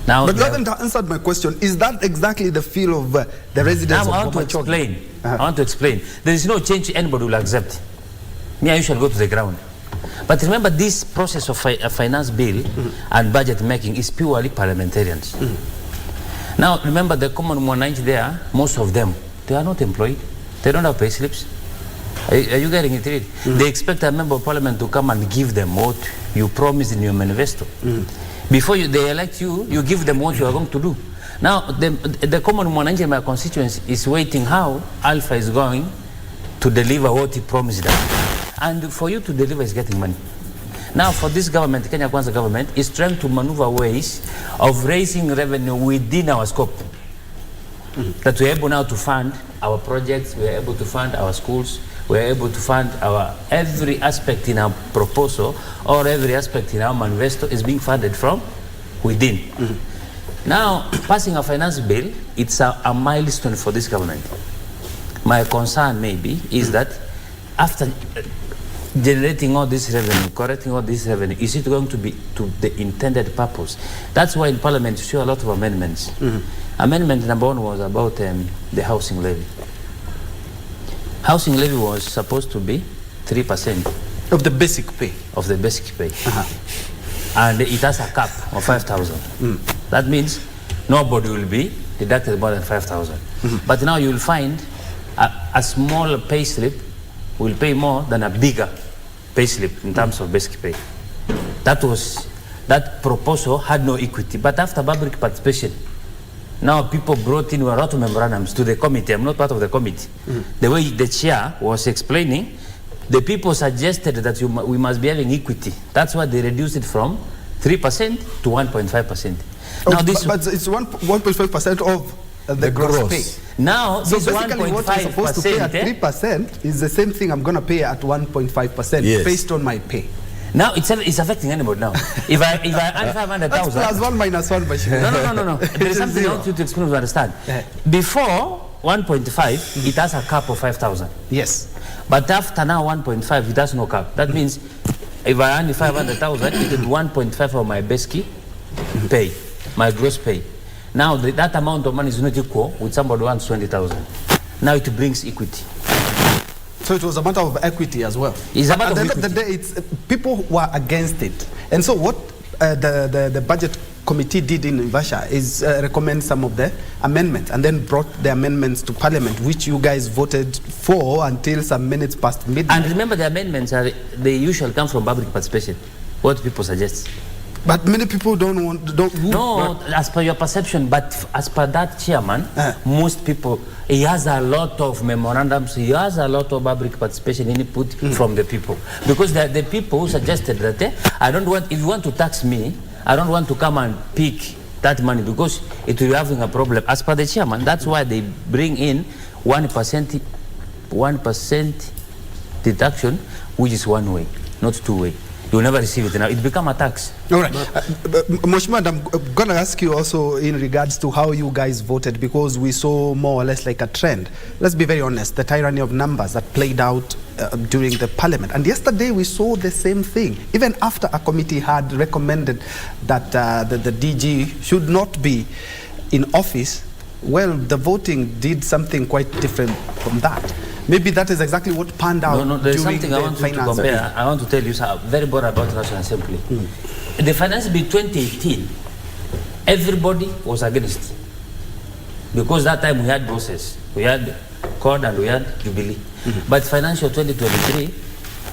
Now, but you haven't answered my question. Is that exactly the feel of the residents of Bomachoge? I want to explain. There is no change anybody will accept. Me, I usually go to the ground. But remember, this process of a finance bill and budget making is purely parliamentarians. Now, remember the common mwananchi there, most of them, they are not employed. They don't have pay slips. Are you getting it? They expect a member of parliament to come and give them what you promised in your manifesto. Before they elect you, you give them what you are going to do. Now, the common mwananchi in my constituency is waiting how Alpha is going to deliver what he promised them. and for you to deliver is getting money. Now for this government, Kenya Kwanza government, is trying to maneuver ways of raising revenue within our scope. That we're able now to fund our projects, we're able to fund our schools, we're able to fund our every aspect in our proposal or every aspect in our manifesto is being funded from within. Now, passing a finance bill, it's a milestone for this government. My concern maybe is that after generating all this revenue, correcting all this revenue, is it going to be to the intended purpose? That's why in Parliament you see a lot of amendments. Amendment number 1 was about the housing levy. Housing levy was supposed to be 3% of the basic pay. Of the basic pay. And it has a cap of 5,000. That means nobody will be deducted more than 5,000. But now you will find a smaller pay slip will pay more than a bigger pay slip in terms of basic pay. That proposal had no equity. But after public participation, now people brought in a lot of memorandums to the committee. I'm not part of the committee. The way the chair was explaining, the people suggested that we must be having equity. That's why they reduced it from 3% to 1.5%. Now this, but it's 1.5% of the gross pay. Now, so this basically what I'm supposed to pay at 3% is the same thing I'm going to pay at 1.5% based on my pay. Now it's affecting anybody now. If I earn 500,000, that's plus 1 minus 1. No. There is something I want you to explain to understand. Before 1.5, it has a cap of 5,000. Yes. But after now 1.5, it has no cap. That means if I earn 500,000, it is 1.5 of my basic pay, my gross pay. Now that amount of money is not equal with somebody who wants 20,000. Now it brings equity. So it was a matter of equity as well. It's a matter at the of end of the day, it's people were against it. And so what the budget committee did in Naivasha is recommend some of the amendments and then brought the amendments to Parliament, which you guys voted for until some minutes past midnight. And remember, the amendments they usually come from public participation, what people suggest. But many people don't want. No, as per your perception, but as per that chairman, most people, he has a lot of memorandums, he has a lot of public participation input from the people. Because the people who suggested that, I don't want, if you want to tax me, I don't want to come and pick that money because it will be having a problem. As per the chairman, that's why they bring in 1% deduction, which is one way, not two way. You'll never receive it now. It become a tax. All right. Mheshimiwa, I'm going to ask you also in regards to how you guys voted, because we saw more or less like a trend. Let's be very honest, the tyranny of numbers that played out during the Parliament. And yesterday we saw the same thing. Even after a committee had recommended that the DG should not be in office, well, the voting did something quite different from that. Maybe that is exactly what panned out. No, there's during something I want to compare. I want to tell you very bored about National Assembly. The finance bill 2018, everybody was against. Because that time we had bosses. We had CORD and we had Jubilee. But financial 2023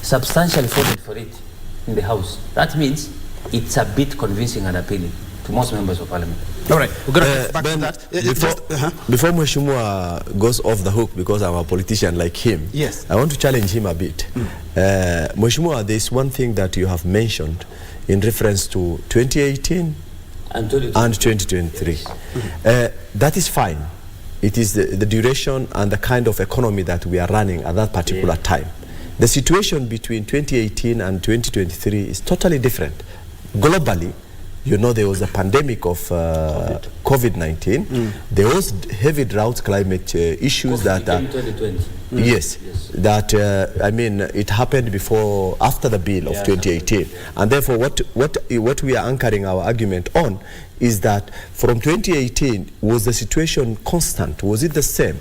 substantially voted for it in the House. That means it's a bit convincing and appealing to most members of Parliament. All right, we're going to get back to that. Before Mheshimiwa goes off the hook, because I'm a politician like him, yes, I want to challenge him a bit. Mheshimiwa, there's one thing that you have mentioned in reference to 2018 and 2023. That is fine. It is the duration and the kind of economy that we are running at that particular time. The situation between 2018 and 2023 is totally different. Globally, you know, there was a pandemic of COVID-19. There was heavy drought, climate issues that 2020. Yes, that I mean, it happened after the bill of 2018, and therefore what we are anchoring our argument on is that from 2018, was the situation constant? Was it the same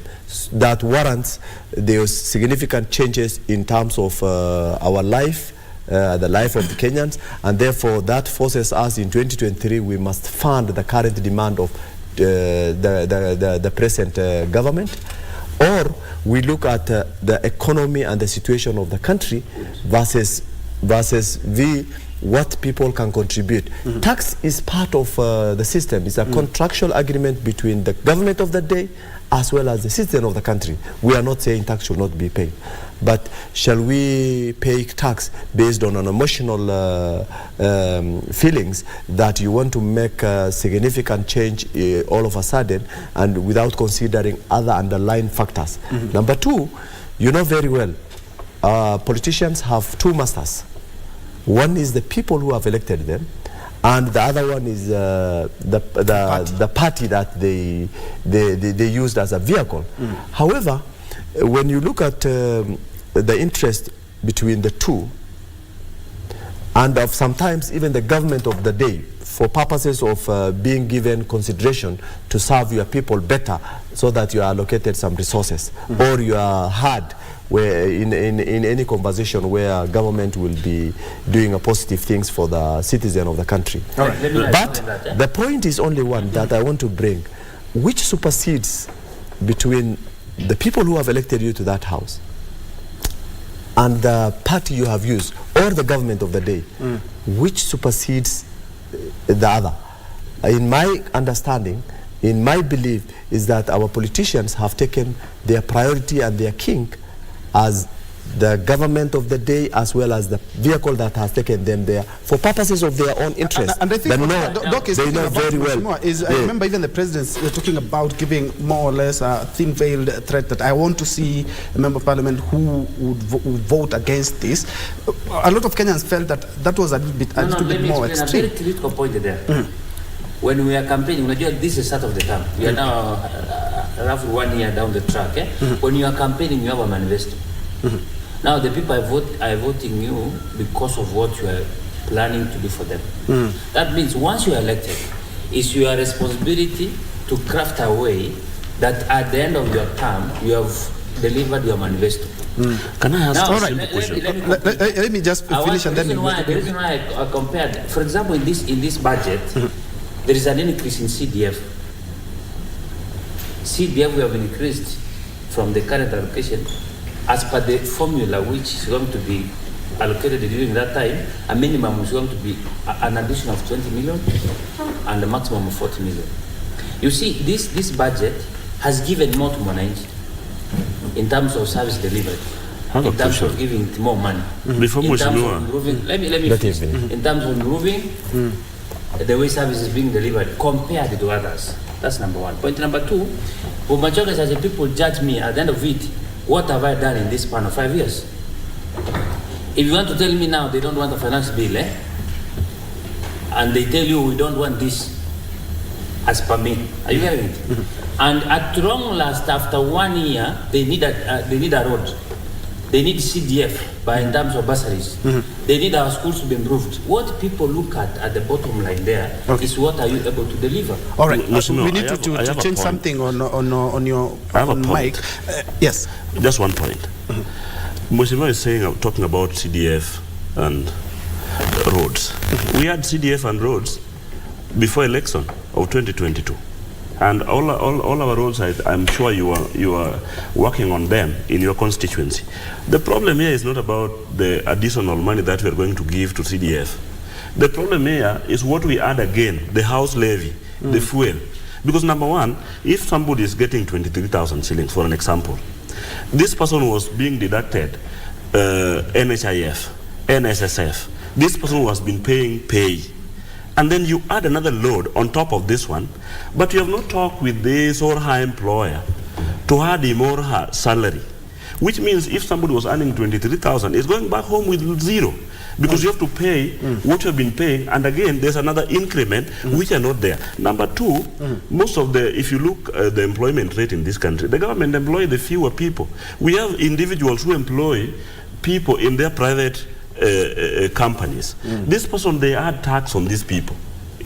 that warrants there was significant changes in terms of our life? The life of the Kenyans, and therefore that forces us in 2023 we must fund the current demand of the present government, or we look at the economy and the situation of the country versus what people can contribute. Tax is part of the system. It's a contractual agreement between the government of the day as well as the citizen of the country. We are not saying tax should not be paid, but shall we pay tax based on an emotional feelings that you want to make a significant change all of a sudden and without considering other underlying factors? Number two, you know very well, politicians have two masters. One is the people who have elected them, and the other one is the party that they used as a vehicle. However, when you look at the interest between the two, and of sometimes even the government of the day, for purposes of being given consideration to serve your people better, so that you are allocated some resources, or you are heard where in any conversation where government will be doing a positive things for the citizen of the country. Right. But the point is only one that I want to bring, which supersedes between the people who have elected you to that house and the party you have used, or the government of the day, which supersedes the other. In my understanding, in my belief, is that our politicians have taken their priority and their king as the government of the day, as well as the vehicle that has taken them there for purposes of their own interest. And I think what Doc is they know very well. I remember even the presidents were talking about giving more or less a thin-veiled threat that I want to see a member of parliament who would vote against this. A lot of Kenyans felt that that was a little bit more extreme. A very critical point there. When we are campaigning, this is start of the term. We are now roughly 1 year down the track. When you are campaigning, you have a manifesto. Now the people are voting you because of what you are planning to do for them. That means once you are elected, it's your responsibility to craft a way that at the end of your term, you have delivered your manifesto. Can I ask now, a simple question? Let me just finish and then... The reason why I compared, for example, in this budget, there is an increase in CDF. CDF we have increased from the current allocation as per the formula which is going to be allocated during that time. A minimum is going to be an addition of 20 million and a maximum of 40 million. You see, this budget has given more to Mwananchi in terms of service delivery, in terms of giving more money, Before in terms of improving, let me finish. In terms of improving the way service is being delivered compared to others. That's number one. Point number two, Bumachokas as a people judge me at the end of it, what have I done in this span of 5 years? If you want to tell me now they don't want a finance bill, and they tell you we don't want this as per me, are you hearing it? And at long last, after 1 year, they need a road. They need CDF in terms of bursaries. They need our schools to be improved. What people look at the bottom line there is what are you able to deliver? All right, we need to change something on your mic. Yes. Just one point. Mheshimiwa is saying, talking about CDF and roads. We had CDF and roads before election of 2022. And all our roads, I'm sure you are working on them in your constituency. The problem here is not about the additional money that we are going to give to CDF. The problem here is what we add again, the house levy, the fuel. Because number one, if somebody is getting 23,000 shillings, for an example, this person was being deducted NHIF, NSSF. This person was been paying pay. And then you add another load on top of this one, but you have not talked with this or her employer to add him or her salary, which means if somebody was earning 23,000, it's going back home with zero, because you have to pay what you have been paying, and again, there's another increment which are not there. Number two, most of if you look at the employment rate in this country, the government employ the fewer people. We have individuals who employ people in their private companies. This person, they add tax on these people,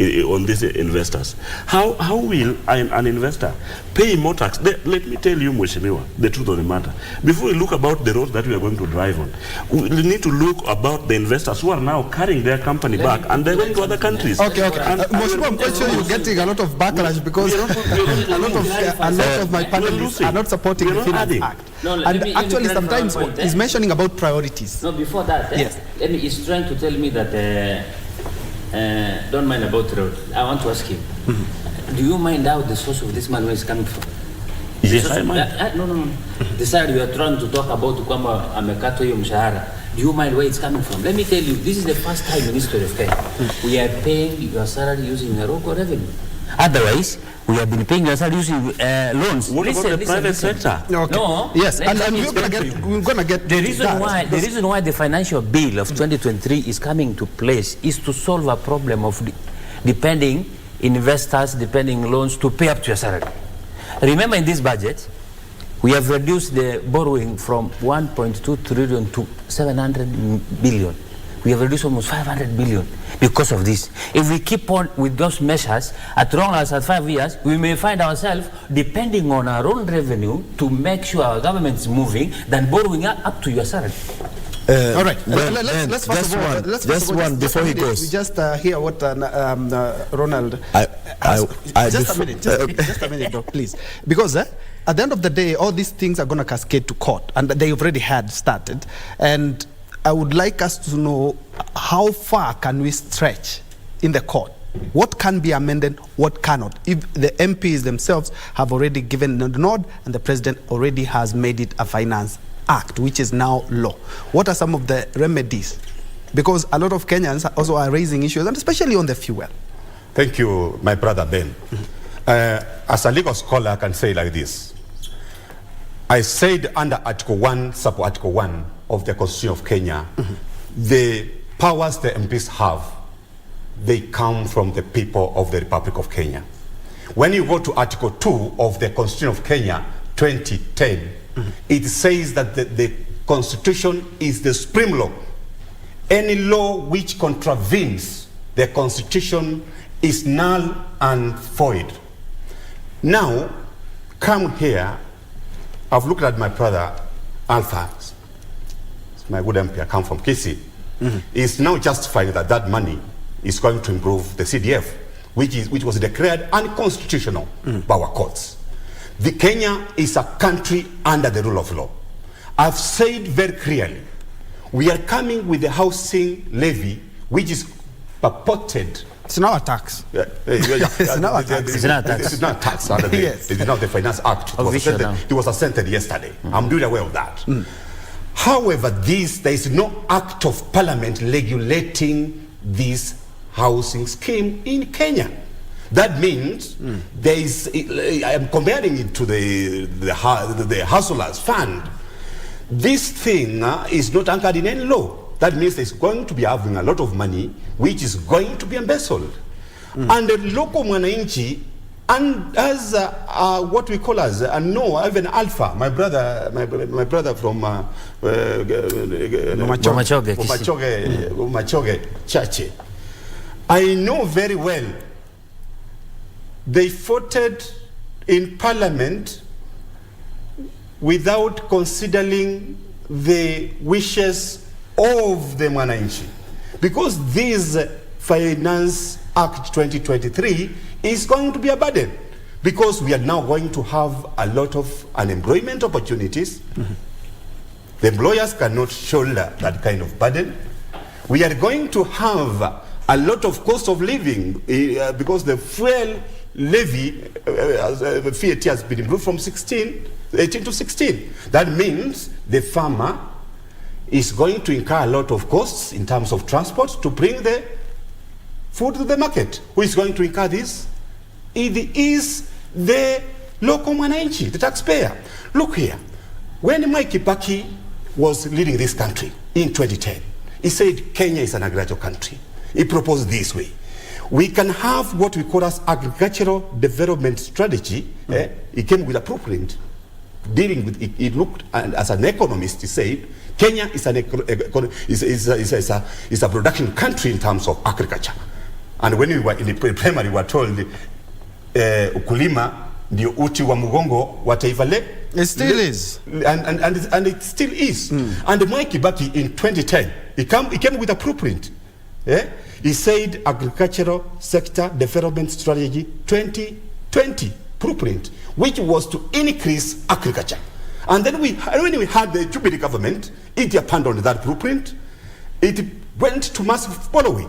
on these investors. How will an investor pay more tax? Let me tell you, Mheshimiwa, the truth of the matter. Before we look about the roads that we are going to drive on, we need to look about the investors who are now carrying their company back and they're going to other countries. Okay. Mheshimiwa, I'm quite sure you're getting a lot of backlash because a lot of my panelists are not supporting the Finance Act. No, and actually sometimes he's mentioning about priorities. No, before that, yes. He's trying to tell me that don't mind about the road. I want to ask him, do you mind how the source of this money is coming from? Yes, I mind. No. The side you are trying to talk about kwamba amekatwa hiyo mshahara. Do you mind where it's coming from? Let me tell you, this is the first time in history of Kenya we are paying your salary using a local revenue. Otherwise, we have been paying your salary using loans. What about the private sector? Okay. No. Yes, and we're gonna get the reason why the financial bill of 2023 is coming to place is to solve a problem of depending investors, depending loans to pay up to your salary. Remember, in this budget, we have reduced the borrowing from 1.2 trillion to 700 billion. We have reduced almost 500 billion because of this. If we keep on with those measures, at long as at 5 years, we may find ourselves depending on our own revenue to make sure our government is moving than borrowing up to your salary. All right. Let's first of all, before he goes. We just hear what Ronald. Just a minute, though, please, because at the end of the day, all these things are going to cascade to court, and they already had started. And I would like us to know how far can we stretch in the court. What can be amended, what cannot? If the MPs themselves have already given the nod and the president already has made it a finance act, which is now law. What are some of the remedies? Because a lot of Kenyans also are raising issues, and especially on the fuel. Thank you, my brother Ben. As a legal scholar, I can say like this. I said under Article 1, Sub-Article 1 of the Constitution of Kenya, the powers the MPs have, they come from the people of the Republic of Kenya. When you go to Article 2 of the Constitution of Kenya, 2010, it says that the Constitution is the supreme law. Any law which contravenes the Constitution is null and void. Now, come here. I've looked at my brother, Alpha, my good MP, I come from KC. Is now justifying that that money is going to improve the CDF, which was declared unconstitutional by our courts. The Kenya is a country under the rule of law. I've said very clearly, we are coming with the housing levy, which is purported. It's not a tax. It's not a tax. It's not a tax. It's not a tax. Yes. It is not the Finance Act. It was assented yesterday. I'm doing aware of that. However, there is no act of parliament regulating this housing scheme in Kenya. That means there is. I am comparing it to the Hustlers Fund. This thing is not anchored in any law. That means there's going to be having a lot of money which is going to be embezzled. And the local mwananchi, and as what we call as no, even Alpha, my brother from Machoge Chache, I know very well. They voted in parliament without considering the wishes of the mwananchi, because this Finance Act 2023 is going to be a burden, because we are now going to have a lot of unemployment opportunities. The employers cannot shoulder that kind of burden. We are going to have a lot of cost of living because the fuel levy VAT has been improved from 18 to 16. That means the farmer is going to incur a lot of costs in terms of transport to bring the food to the market. Who is going to incur this? It is the local mwananchi, the taxpayer. Look here, when Mwai Kibaki was leading this country in 2010, he said Kenya is an agricultural country. He proposed this way. We can have what we call as agricultural development strategy. He came with a blueprint dealing with it. He looked, and as an economist, he said Kenya is a production country in terms of agriculture. And when we were in the primary, we were told ukulima ndio uti wa mgongo wa taifa le. It still is. And it still is. And Mwai Kibaki in 2010, he came with a blueprint. He said agricultural sector development strategy 2020 blueprint, which was to increase agriculture. And then when we had the Jubilee government, it abandoned that blueprint. It went to massive following.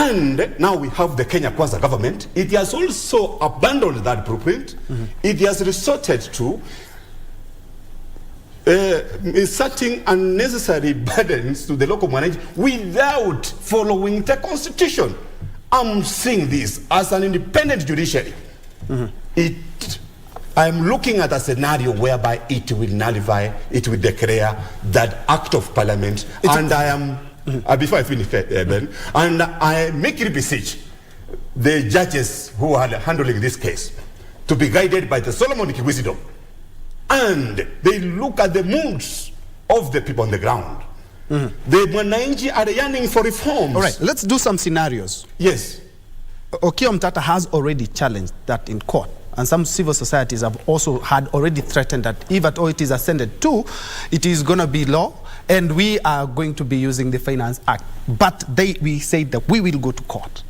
And now we have the Kenya Kwanza government. It has also abandoned that blueprint. It has resorted to inserting unnecessary burdens to the local management without following the constitution. I'm seeing this as an independent judiciary. I'm looking at a scenario whereby it will nullify, it will declare that act of parliament, and I am, before I finish, Ben, and I make it beseech the judges who are handling this case to be guided by the Solomonic wisdom, and they look at the moods of the people on the ground. The Mwananchi are yearning for reforms. All right, let's do some scenarios. Yes. Okiya Omtata has already challenged that in court, and some civil societies have also had already threatened that if at all it is ascended to, it is going to be law, and we are going to be using the Finance Act. But we say that we will go to court.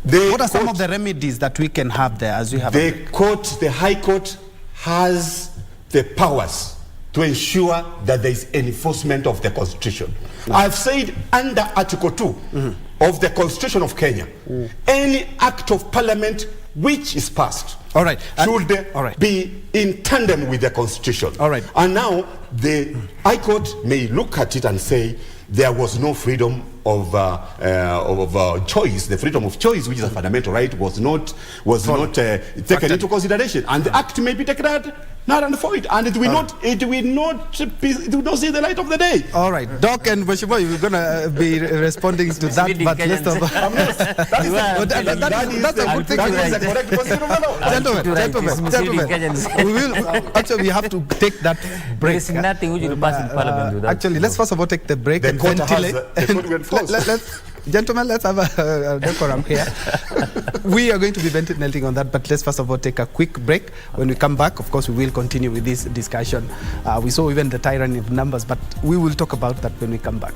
What are some of the remedies that we can have there as we have? The High Court has the powers to ensure that there is enforcement of the Constitution. I've said under Article 2 of the Constitution of Kenya, any act of parliament which is passed should be in tandem with the Constitution. And now the High Court may look at it and say there was no freedom of choice. The freedom of choice, which is a fundamental right, was not taken into consideration, and the act may be declared null and void, and it will not see the light of the day. All right, Doc and Mheshimiwa, you're going to be responding to that, but let's have that's a good thing. Gentlemen, we will actually, we have to take that break. There's nothing which will pass in Parliament without. Actually, let's first of all take the break and ventilate. Gentlemen, let's have a decorum here. We are going to be ventilating on that, but let's first of all take a quick break. When we come back, of course, we will continue with this discussion. We saw even the tyranny of numbers, but we will talk about that when we come back.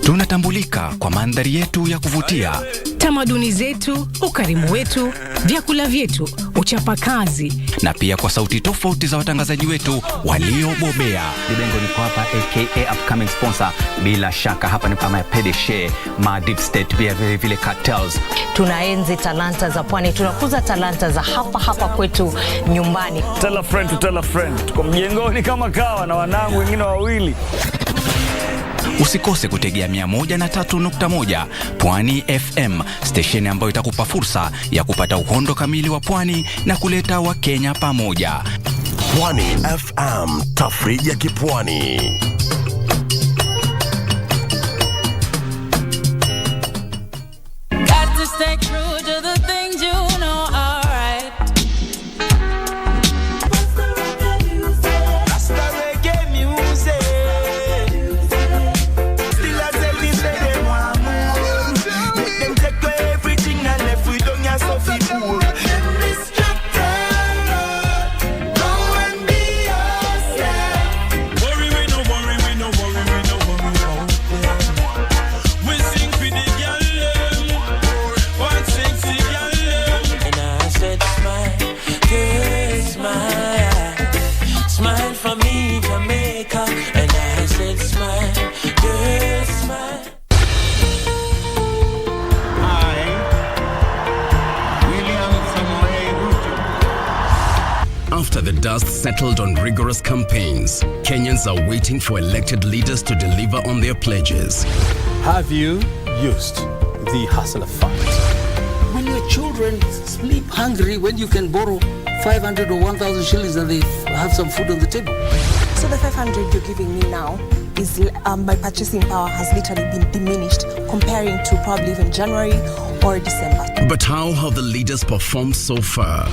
Tunatambulika kwa mandhari yetu ya kuvutia, tamaduni zetu, ukarimu wetu, vyakula vyetu, uchapakazi, na pia kwa sauti tofauti za watangazaji wetu waliobobea. Libengo niko hapa aka upcoming sponsor. Bila shaka hapa ni kama Pedeshe, ma Deep State, pia vile vile Cartels. Tunaenzi talanta za pwani, tunakuza talanta za hapa kwetu nyumbani. Tell a friend to tell a friend. Tuko mjengoni kama kawa na wanangu wengine wawili. Usikose kutegea 103.1 Pwani FM, station ambayo itakupa fursa ya kupata uhondo kamili wa pwani na kuleta Wakenya pamoja. Pwani FM, tafrija kipwani. Got to stay true to the things you know are right. That's the reggae music. After the dust settled on rigorous campaigns, Kenyans are waiting for elected leaders to deliver on their pledges. Have you used the hustler fund? When your children sleep hungry, when you can borrow 500 or 1,000 shillings and they have some food on the table. So the 500 you're giving me now is my purchasing power has literally been diminished comparing to probably even January or December. But how have the leaders performed so far?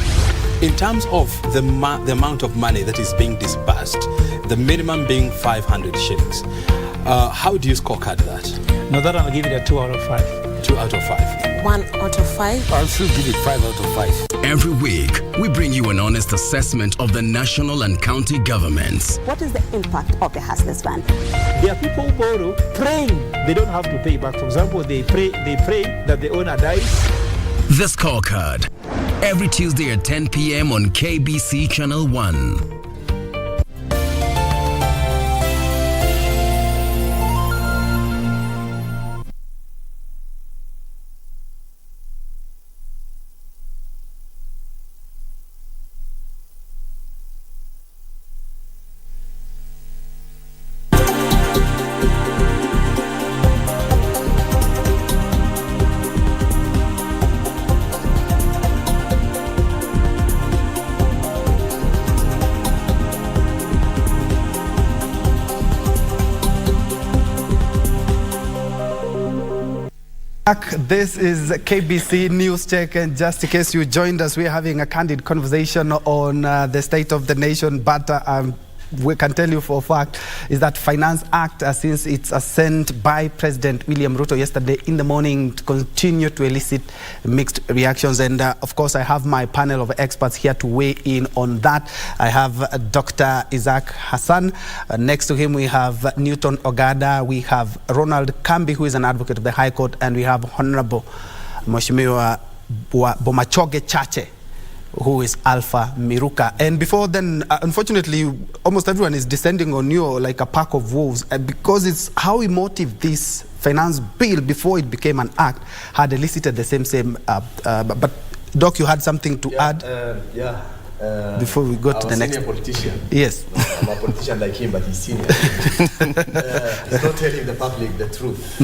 In terms of the amount of money that is being disbursed, the minimum being 500 shillings, how do you scorecard that? No, that I'll give it a 2 out of 5. 2 out of 5. 1 out of 5. I'll still give it 5 out of 5. Every week, we bring you an honest assessment of the national and county governments. What is the impact of the Hustlers Fund? There are people who borrow praying they don't have to pay back. For example, they pray that the owner dies. The Scorecard. Every Tuesday at 10 p.m. on KBC Channel 1. This is KBC News Check, and just in case you joined us, we're having a candid conversation on the state of the nation, but we can tell you for a fact is that Finance Act, since it's sent by President William Ruto yesterday in the morning, continue to elicit mixed reactions. And of course, I have my panel of experts here to weigh in on that. I have Dr. Isaac Hassan. Next to him, we have Newton Ogada. We have Ronald Kambi, who is an advocate of the High Court. And we have Honorable Mheshimiwa Bomachoge Chache, who is Alpha Miruka. And before then, unfortunately, almost everyone is descending on you like a pack of wolves, because it's how emotive this finance bill, before it became an act, had elicited the same. But Doc, you had something to add? Before we go to the next. I'm a politician. Yes. I'm a politician like him, but he's senior. He's not telling the public the truth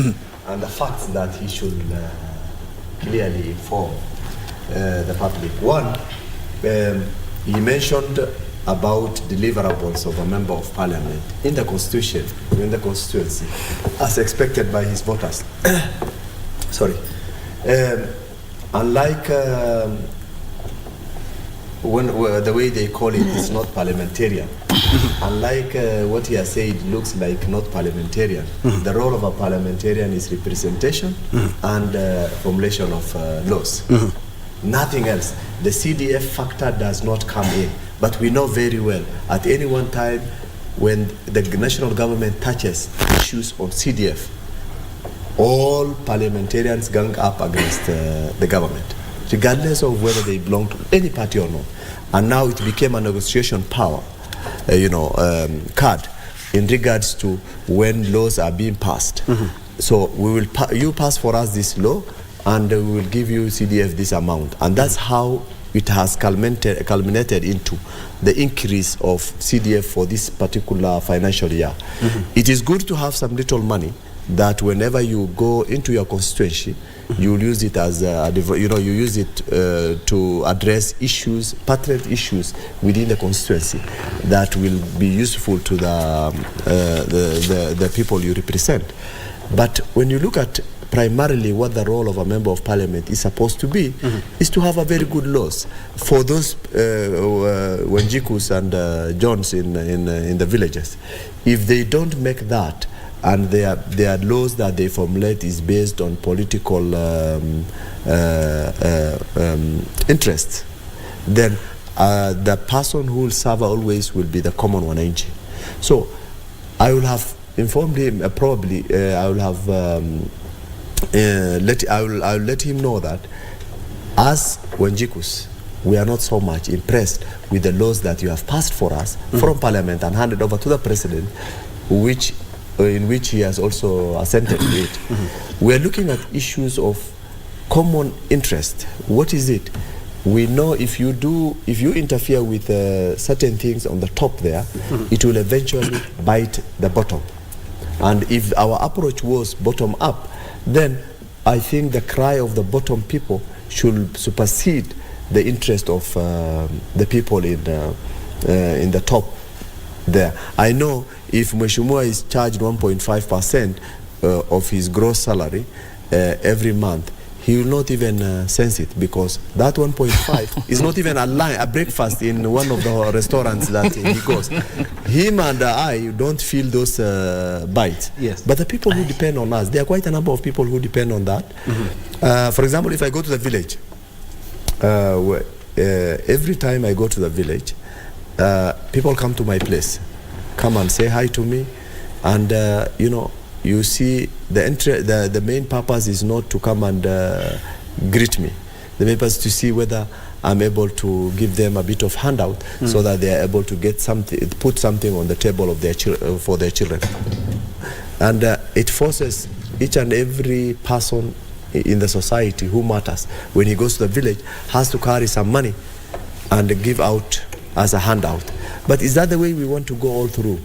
and the facts that he should clearly inform the public. One, he mentioned about deliverables of a member of parliament in the constitution, in the constituency, as expected by his voters. Sorry. Unlike the way they call it is not parliamentarian. Unlike what he has said looks like not parliamentarian. The role of a parliamentarian is representation and formulation of laws. Nothing else. The CDF factor does not come in. But we know very well, at any one time, when the national government touches issues on CDF, all parliamentarians gang up against the government, regardless of whether they belong to any party or not. And now it became a negotiation power, card in regards to when laws are being passed. So we will you pass for us this law, and we will give you CDF this amount. And that's how it has culminated into the increase of CDF for this particular financial year. It is good to have some little money that whenever you go into your constituency, you will use it as you use it to address issues, pertinent issues within the constituency that will be useful to the people you represent. But when you look at primarily what the role of a member of parliament is supposed to be, is to have a very good laws for those Wanjikus and Johns in the villages. If they don't make that, and their laws that they formulate is based on political interests, then the person who will suffer always will be the common wananchi. So I will have informed him, probably I will have I will let him know that as Wanjikus, we are not so much impressed with the laws that you have passed for us from Parliament and handed over to the President, in which he has also assented to it. We are looking at issues of common interest. What is it? We know if you interfere with certain things on the top there, it will eventually bite the bottom. And if our approach was bottom up, then I think the cry of the bottom people should supersede the interest of the people in the top. there. I know if Mheshimiwa is charged 1.5% of his gross salary every month, he will not even sense it, because that 1.5 is not even a breakfast in one of the restaurants that he goes. Him and I don't feel those bites. Yes. But the people who depend on us, there are quite a number of people who depend on that. For example, if I go to the village, every time I go to the village, people come to my place, come and say hi to me, and you know, you see the main purpose is not to come and greet me. The main purpose is to see whether I'm able to give them a bit of handout so that they are able to get something, put something on the table of their for their children. And it forces each and every person in the society who matters, when he goes to the village, has to carry some money and give out as a handout. But is that the way we want to go all through?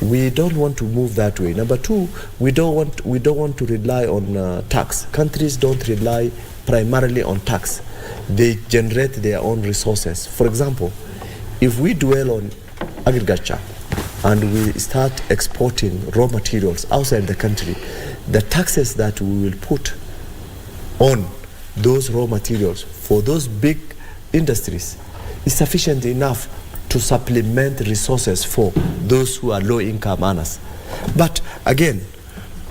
We don't want to move that way. Number two, we don't want to rely on tax. Countries don't rely primarily on tax. They generate their own resources. For example, if we dwell on agriculture and we start exporting raw materials outside the country, the taxes that we will put on those raw materials for those big industries is sufficient enough to supplement resources for those who are low-income earners. But again,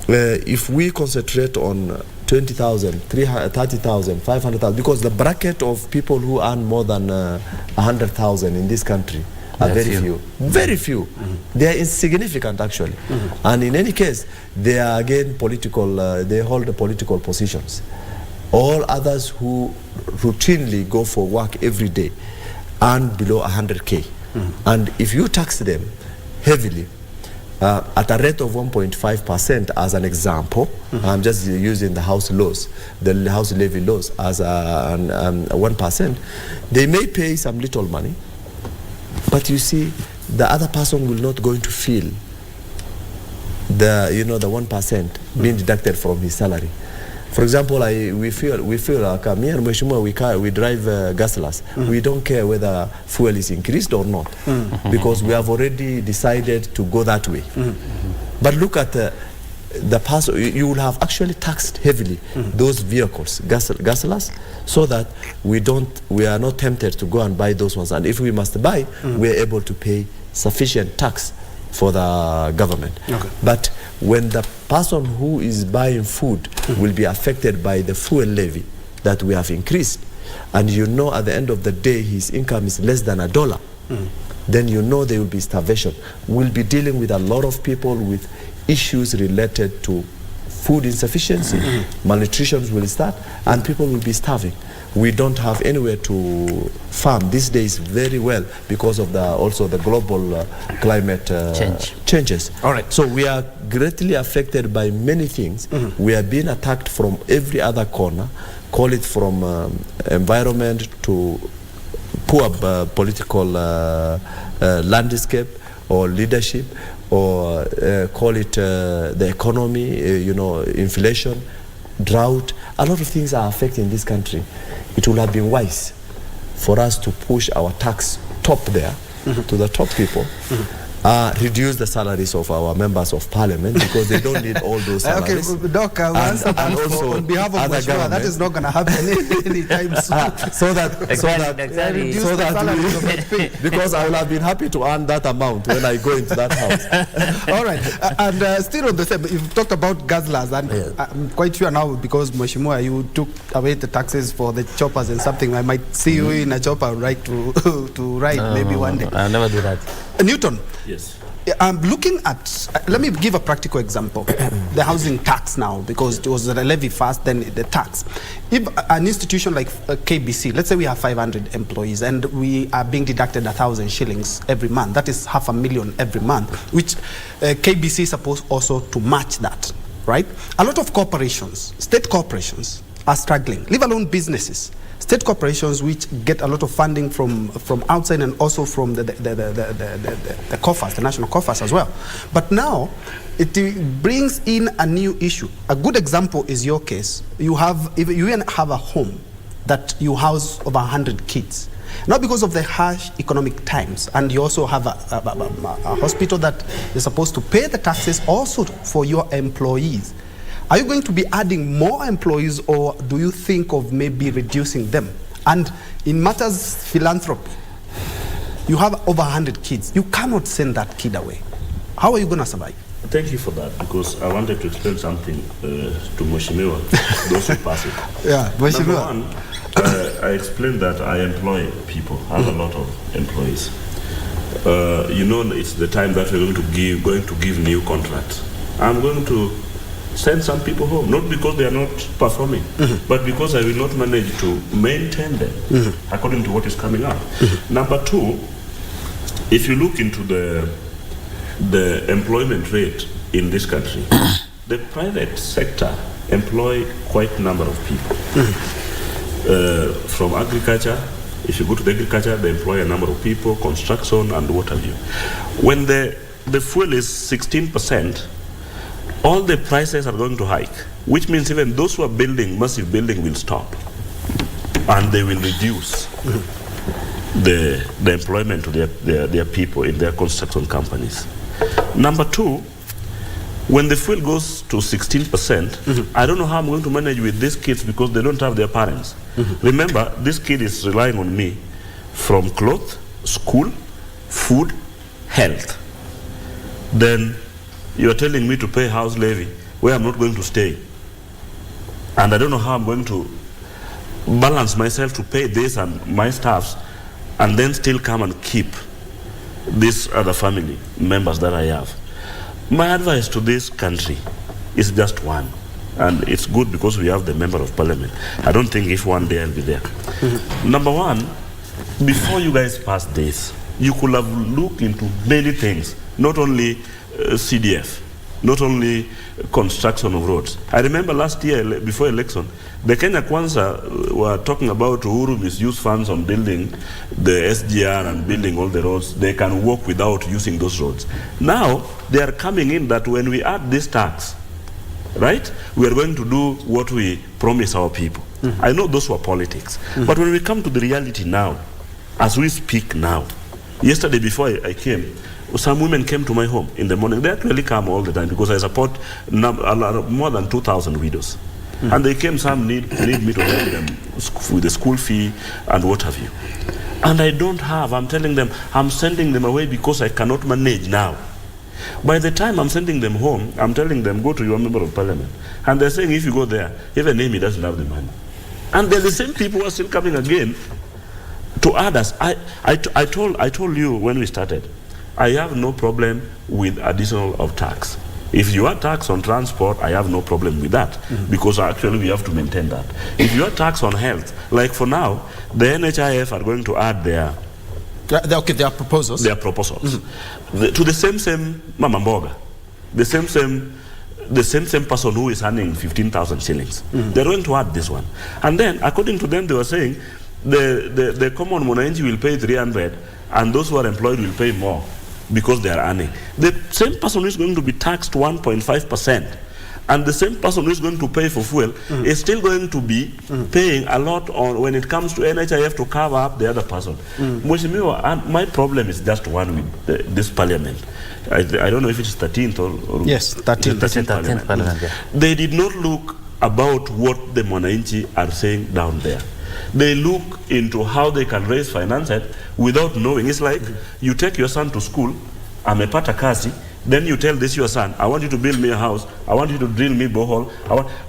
if we concentrate on 20,000, 30,000, 500,000, because the bracket of people who earn more than 100,000 in this country are very few. Very few. They are insignificant, actually. And in any case, they are again political, they hold the political positions. All others who routinely go for work every day earn below 100K. And if you tax them heavily at a rate of 1.5% as an example, I'm just using the house laws, the house levy laws as 1%, they may pay some little money, but you see, the other person will not going to feel the 1% being deducted from his salary. For example, we feel like me and Mheshimiwa, we drive gasless. We don't care whether fuel is increased or not, because we have already decided to go that way. But look at the person, you will have actually taxed heavily those vehicles, gasless, so that we are not tempted to go and buy those ones. And if we must buy, we are able to pay sufficient tax for the government. But when the person who is buying food will be affected by the fuel levy that we have increased, and you know at the end of the day his income is less than $1, then you know there will be starvation. We'll be dealing with a lot of people with issues related to food insufficiency, malnutrition will start, and people will be starving. We don't have anywhere to farm these days very well because of also the global climate changes. All right. So we are greatly affected by many things. We are being attacked from every other corner, call it from environment to poor political landscape or leadership, or call it the economy, inflation, drought. A lot of things are affecting this country. It would have been wise for us to push our tax top there to the top people, reduce the salaries of our members of parliament, because they don't need all those salaries. Okay, Doc, and also on behalf of Mheshimiwa, that is not going to happen anytime soon. so that because I will have been happy to earn that amount when I go into that house. All right, and still on the same, you've talked about Gazlas, and I'm quite sure now, because Mheshimiwa, you took away the taxes for the choppers and something, I might see you in a chopper to ride maybe one day. I'll never do that. Newton. Yes. I'm looking at, let me give a practical example. The housing tax now, because it was the levy first, then the tax. If an institution like KBC, let's say we have 500 employees and we are being deducted 1,000 shillings every month, that is $500,000 every month, which KBC is supposed also to match that, right? A lot of corporations, state corporations, are struggling, leave alone businesses. State corporations which get a lot of funding from outside and also from the coffers, the national coffers as well. But now it brings in a new issue. A good example is your case. You have a home that you house over 100 kids. Not because of the harsh economic times, and you also have a hospital that is supposed to pay the taxes also for your employees. Are you going to be adding more employees, or do you think of maybe reducing them? And in matters philanthropy, you have over 100 kids. You cannot send that kid away. How are you going to survive? Thank you for that, because I wanted to explain something to Mheshimiwa, those who pass it. Yeah, Mheshimiwa. Number one, I explained that I employ people. I have a lot of employees. You know, it's the time that we're going to give new contracts. I'm going to send some people home, not because they are not performing, but because I will not manage to maintain them according to what is coming up. Number two, if you look into the employment rate in this country, the private sector employ quite a number of people. From agriculture, if you go to the agriculture, they employ a number of people, construction and what have you. When the fuel is 16%, all the prices are going to hike, which means even those who are building massive building will stop, and they will reduce the employment of their people in their construction companies. Number two, when the fuel goes to 16%, I don't know how I'm going to manage with these kids because they don't have their parents. Remember, this kid is relying on me from clothes, school, food, health. Then you are telling me to pay house levy where I'm not going to stay. And I don't know how I'm going to balance myself to pay this and my staffs and then still come and keep these other family members that I have. My advice to this country is just one. And it's good because we have the member of parliament. I don't think if one day I'll be there. Number one, before you guys pass this, you could have looked into many things, not only CDF, not only construction of roads. I remember last year, before election, the Kenya Kwanza were talking about Uhuru misuse funds on building the SGR and building all the roads. They can work without using those roads. Now, they are coming in that when we add this tax, right, we are going to do what we promise our people. I know those were politics. But when we come to the reality now, as we speak now, yesterday before I came, some women came to my home in the morning. They actually come all the time because I support more than 2,000 widows. And they came, some need me to help them with the school fee and what have you. And I don't have, I'm telling them, I'm sending them away because I cannot manage now. By the time I'm sending them home, I'm telling them, go to your member of parliament. And they're saying, if you go there, even Amy doesn't have the money. And they're the same people who are still coming again to add us. I told you when we started, I have no problem with additional of tax. If you are tax on transport, I have no problem with that because actually we have to maintain that. If you are tax on health, like for now, the NHIF are going to add their proposals. Their proposals to the same Mama Mboga, the same person who is earning 15,000 shillings. They're going to add this one, and then according to them, they were saying the common mwananchi will pay 300, and those who are employed will pay more because they are earning. The same person who is going to be taxed 1.5%, and the same person who is going to pay for fuel is still going to be paying a lot on when it comes to NHIF to cover up the other person. Mheshimiwa, my problem is just one with this parliament. I don't know if it's 13th or yes, 13th parliament. Yeah. They did not look about what the Mwananchi are saying down there. They look into how they can raise finances without knowing. It's like you take your son to school, amepata kazi, then you tell this your son, I want you to build me a house, I want you to drill me borehole,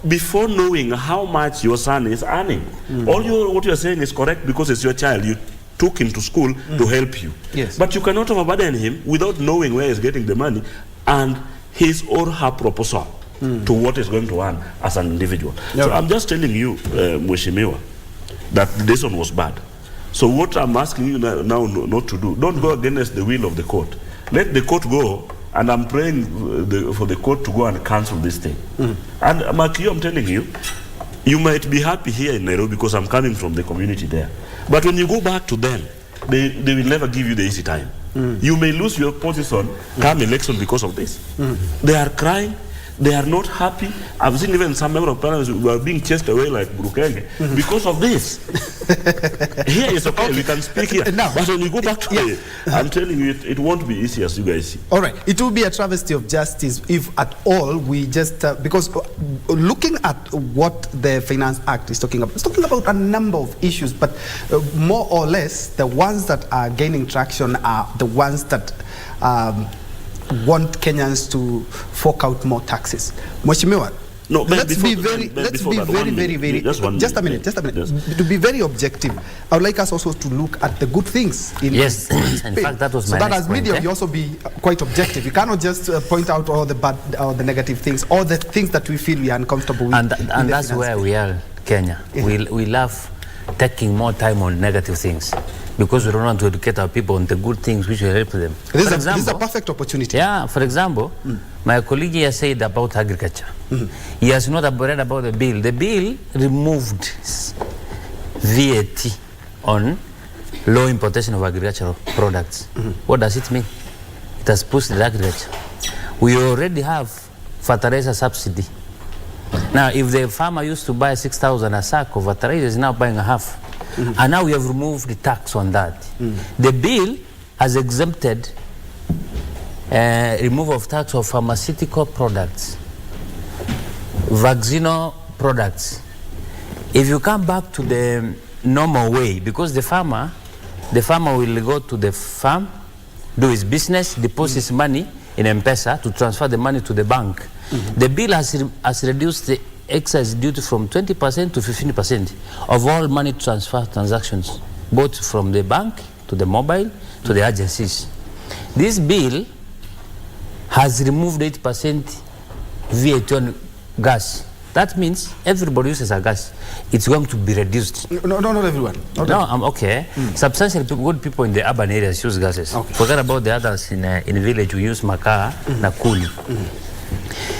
before knowing how much your son is earning. What you're saying is correct because it's your child. You took him to school to help you. Yes. But you cannot overburden him without knowing where he's getting the money and his or her proposal to what is going to earn as an individual. No. So I'm just telling you, Mheshimiwa, that this one was bad. So what I'm asking you now not to do, don't go against the will of the court. Let the court go, and I'm praying for the court to go and cancel this thing. And Makio, I'm telling you, you might be happy here in Nairobi because I'm coming from the community there. But when you go back to them, they will never give you the easy time. You may lose your position come election because of this. They are crying. They are not happy. I've seen even some members of parliament who are being chased away like Burukenge because of this. Here is okay, we can speak here. Now, but when you go back to it, I'm telling you, it won't be easy as you guys see. All right, it will be a travesty of justice if at all we just, because looking at what the Finance Act is talking about, it's talking about a number of issues, but more or less, the ones that are gaining traction are the ones that want Kenyans to fork out more taxes. Mheshimiwa, no, let's be very, just a minute. To be very objective, I would like us also to look at the good things. In fact, that was my so that next as media, point, we also be quite objective. We cannot just point out all the bad or the negative things, or the things that we feel we are uncomfortable with. And that's where we are, Kenya. We love taking more time on negative things, because we don't want to educate our people on the good things which will help them. This is a perfect opportunity. Yeah, for example, my colleague here said about agriculture. He has not read about the bill. The bill removed VAT on low importation of agricultural products. What does it mean? It has pushed the agriculture. We already have fertilizer subsidy. Now, if the farmer used to buy 6,000 a sack of fertilizer, is now buying a half. And now we have removed the tax on that. The bill has exempted removal of tax of pharmaceutical products, vaccine products. If you come back to the normal way, because the farmer will go to the farm, do his business, deposit his money in M-Pesa to transfer the money to the bank. The bill has reduced the excise duty from 20% to 15% of all money transfer transactions, both from the bank to the mobile to the agencies. This bill has removed 8% VAT on gas. That means everybody uses a gas. It's going to be reduced. No, not everyone. I'm okay. Substantial good people in the urban areas use gases. Forget about the others in village who use makaa na kuli.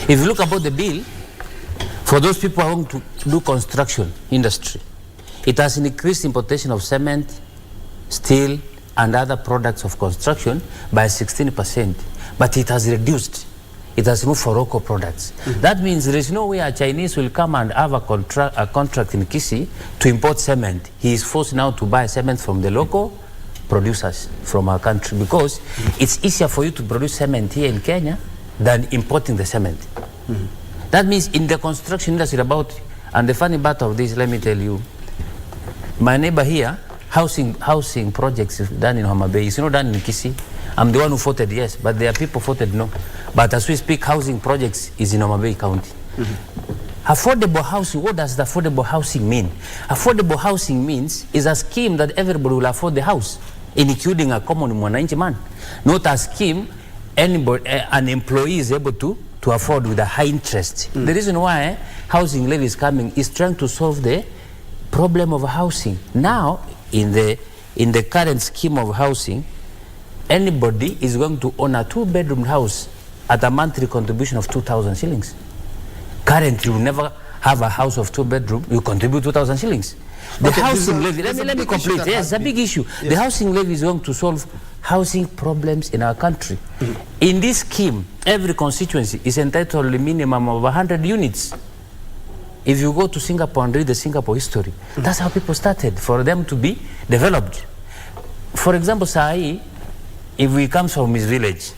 If you look about the bill, for those people who want to do construction industry, it has increased importation of cement, steel, and other products of construction by 16%. But it has reduced. It has moved for local products. That means there is no way a Chinese will come and have a contract in Kisii to import cement. He is forced now to buy cement from the local producers from our country, because it's easier for you to produce cement here in Kenya than importing the cement. That means in the construction industry and the funny part of this, let me tell you, my neighbor here, housing projects is done in Homa Bay. It's not done in Kisii. I'm the one who voted yes, but there are people who voted no. But as we speak, housing projects is in Homa Bay County. Affordable housing, what does the affordable housing mean? Affordable housing means is a scheme that everybody will afford the house, including a common mwananchi man. Not a scheme an employee is able to afford with a high interest. The reason why housing levy is coming is trying to solve the problem of housing. Now, in the current scheme of housing, anybody is going to own a 2-bedroom house at a monthly contribution of 2,000 shillings. Currently, you never have a house of 2-bedroom, you contribute 2,000 shillings. The housing levy, let me complete. Yes, it's a big issue. Yes. The housing levy is going to solve housing problems in our country. In this scheme, every constituency is entitled to a minimum of 100 units. If you go to Singapore and read the Singapore history, that's how people started, for them to be developed. For example, Sai, if we come from his village,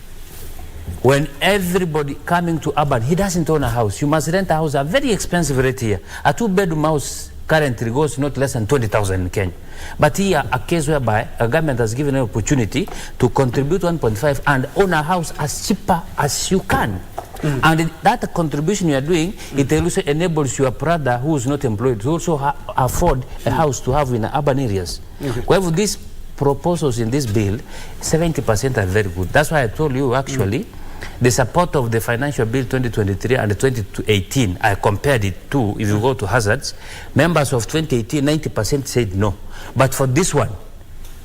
when everybody coming to urban, he doesn't own a house. You must rent a house, a very expensive rate here. A 2-bedroom house currently goes not less than 20,000 in Kenya. But here, a case whereby a government has given an opportunity to contribute 1.5 and own a house as cheaper as you can. And that contribution you are doing, it also enables your brother who is not employed to also afford a house to have in the urban areas. However, these proposals in this bill, 70% are very good. That's why I told you, actually, the support of the financial bill 2023 and 2018, I compared it to, if you go to hazards, members of 2018, 90% said no. But for this one,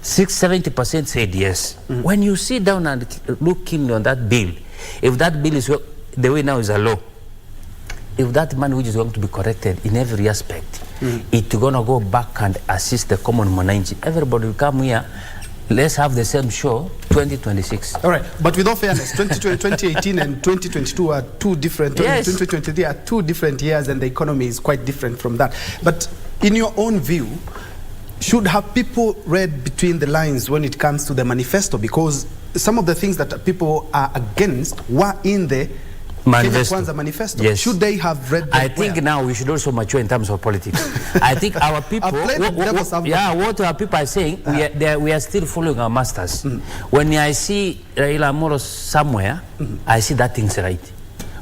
70% said yes. When you sit down and look keenly on that bill, if that bill is the way now is a law, if that money which is going to be corrected in every aspect, it's going to go back and assist the common mwananchi. Everybody will come here. Let's have the same show 2026. All right, but with all fairness, 2018 and 2022 are two different. Yes. 2023 are two different years, and the economy is quite different from that. But in your own view, should have people read between the lines when it comes to the manifesto? Because some of the things that people are against were in the Kenya Kwanza manifesto. Yes. Should they have read that? I think now we should also mature in terms of politics. I think our people, what our people are saying, we are still following our masters. When I see Raila Amolo somewhere, I see that thing's right.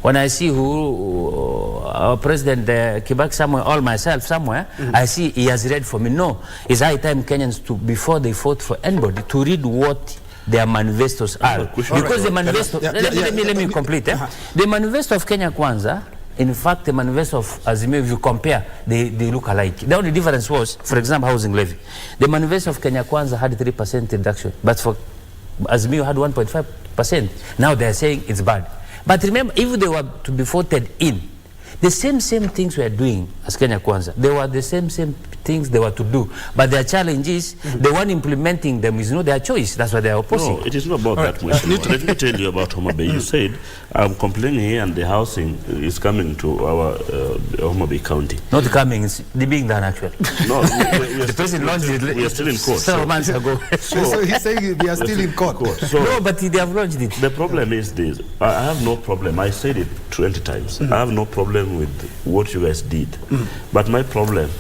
When I see our President Kibaki somewhere, or myself somewhere, I see he has read for me. No, it's high time Kenyans to, before they vote for anybody, to read what their manifestos are. Because the manifesto, let me complete. The manifesto of Kenya Kwanza, in fact, the manifesto of Azimio, if you compare, they look alike. The only difference was, for example, housing levy. The manifesto of Kenya Kwanza had 3% reduction, but for Azimio had 1.5%. Now they are saying it's bad. But remember, if they were to be voted in, the same things we are doing as Kenya Kwanza, they were the same things they were to do. But their challenge is, the one implementing them is not their choice. That's why they are opposing. No, it is not about that. Let me tell you about Homa Bay. You said, I'm complaining here and the housing is coming to our Homa Bay County. Not coming, it's being done actually. No, the president launched it. We are still in court. Several months ago. So he's saying we are still in court. So no, but they have launched it. The problem is this. I have no problem. I said it 20 times. I have no problem with what you guys did. But my problem,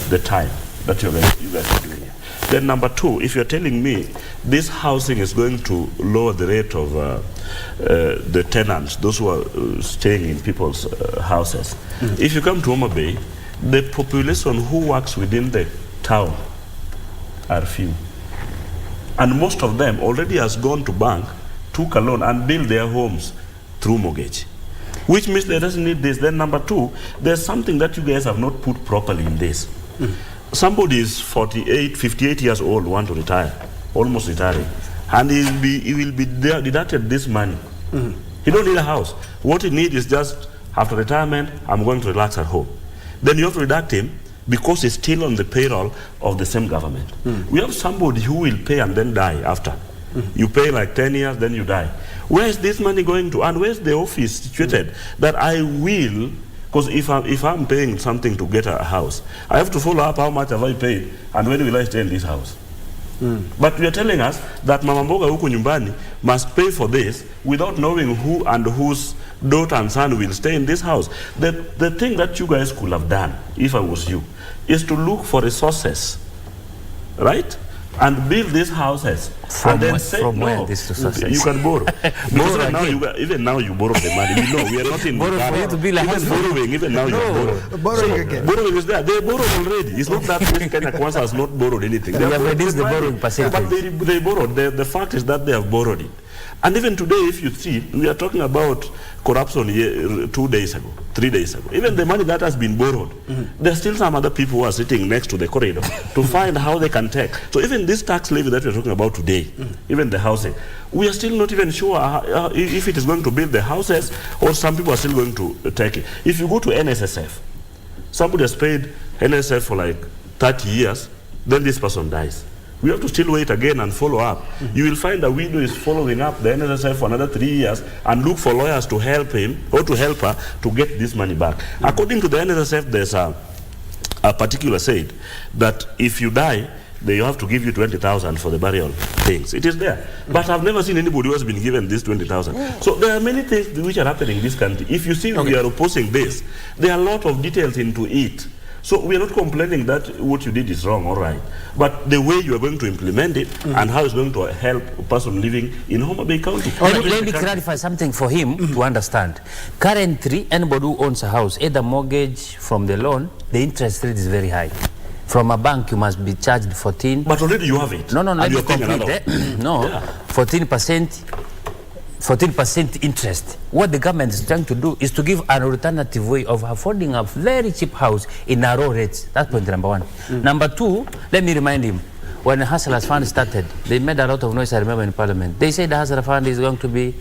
the time that you guys are doing. Then number two, if you're telling me this housing is going to lower the rate of the tenants, those who are staying in people's houses. If you come to Homa Bay, the population who works within the town are few. And most of them already has gone to bank, took a loan and built their homes through mortgage. Which means they doesn't need this. Then number two, there's something that you guys have not put properly in this. Somebody is 48, 58 years old, want to retire, almost retiring, and he will be deducted this money. He don't need a house. What he needs is just, after retirement, I'm going to relax at home. Then you have to deduct him because he's still on the payroll of the same government. We have somebody who will pay and then die after. You pay like 10 years, then you die. Where is this money going to? And where's the office situated that I will, because if I'm paying something to get a house, I have to follow up how much have I paid and when will I stay in this house. But we are telling us that Mama Mboga huku nyumbani must pay for this without knowing who and whose daughter and son will stay in this house. The thing that you guys could have done, if I was you, is to look for resources, right? And build these houses. From and then where, say, from no, where this resources? you can borrow. Even now you borrow the money. We know we are not in borrow for you to build a house. Borrowing, even now you borrow. Borrowing is there. They borrowed already. It's not that Kenya Kwanza has not borrowed anything. They have reduced the borrowing percentage. But they borrowed. The fact is that they have borrowed it. And even today, if you see, we are talking about corruption 2 days ago, 3 days ago. Even the money that has been borrowed, there's still some other people who are sitting next to the corridor to find how they can take. So even this tax levy that we're talking about today, even the housing, we are still not even sure if it is going to build the houses or some people are still going to take it. If you go to NSSF, somebody has paid NSSF for like 30 years, then this person dies. We have to still wait again and follow up. You will find the widow is following up the NSSF for another 3 years and look for lawyers to help him or to help her to get this money back. According to the NSSF, there's a particular said that if you die, they have to give you 20,000 for the burial things. It is there. But I've never seen anybody who has been given this 20,000. So there are many things which are happening in this country. If you see we are opposing this, there are a lot of details into it. So we are not complaining that what you did is wrong, all right. But the way you are going to implement it and how it's going to help a person living in Homa Bay County. Let me clarify something for him to understand. Currently, anybody who owns a house, either mortgage from the loan, the interest rate is very high. From a bank, you must be charged 14. But already you have it. No, let me complete. No, 14% interest. What the government is trying to do is to give an alternative way of affording a very cheap house in narrow rates. That's point number one. Number two, let me remind him, when the Hustlers Fund started, they made a lot of noise, I remember, in Parliament. They said the Hustler Fund is going to be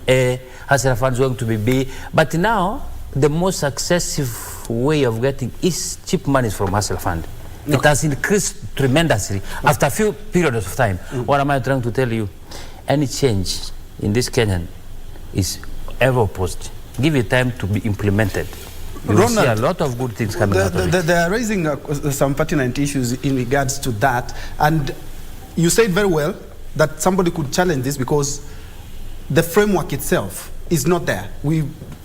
A, Hustler Fund is going to be B. But now, the most successive way of getting is cheap money from Hustler Fund. It has increased tremendously after a few periods of time. What am I trying to tell you? Any change in this Kenyan is ever opposed. Give it time to be implemented. you will see a lot of good things coming out of it. They are raising some pertinent issues in regards to that. And you said very well that somebody could challenge this because the framework itself is not there.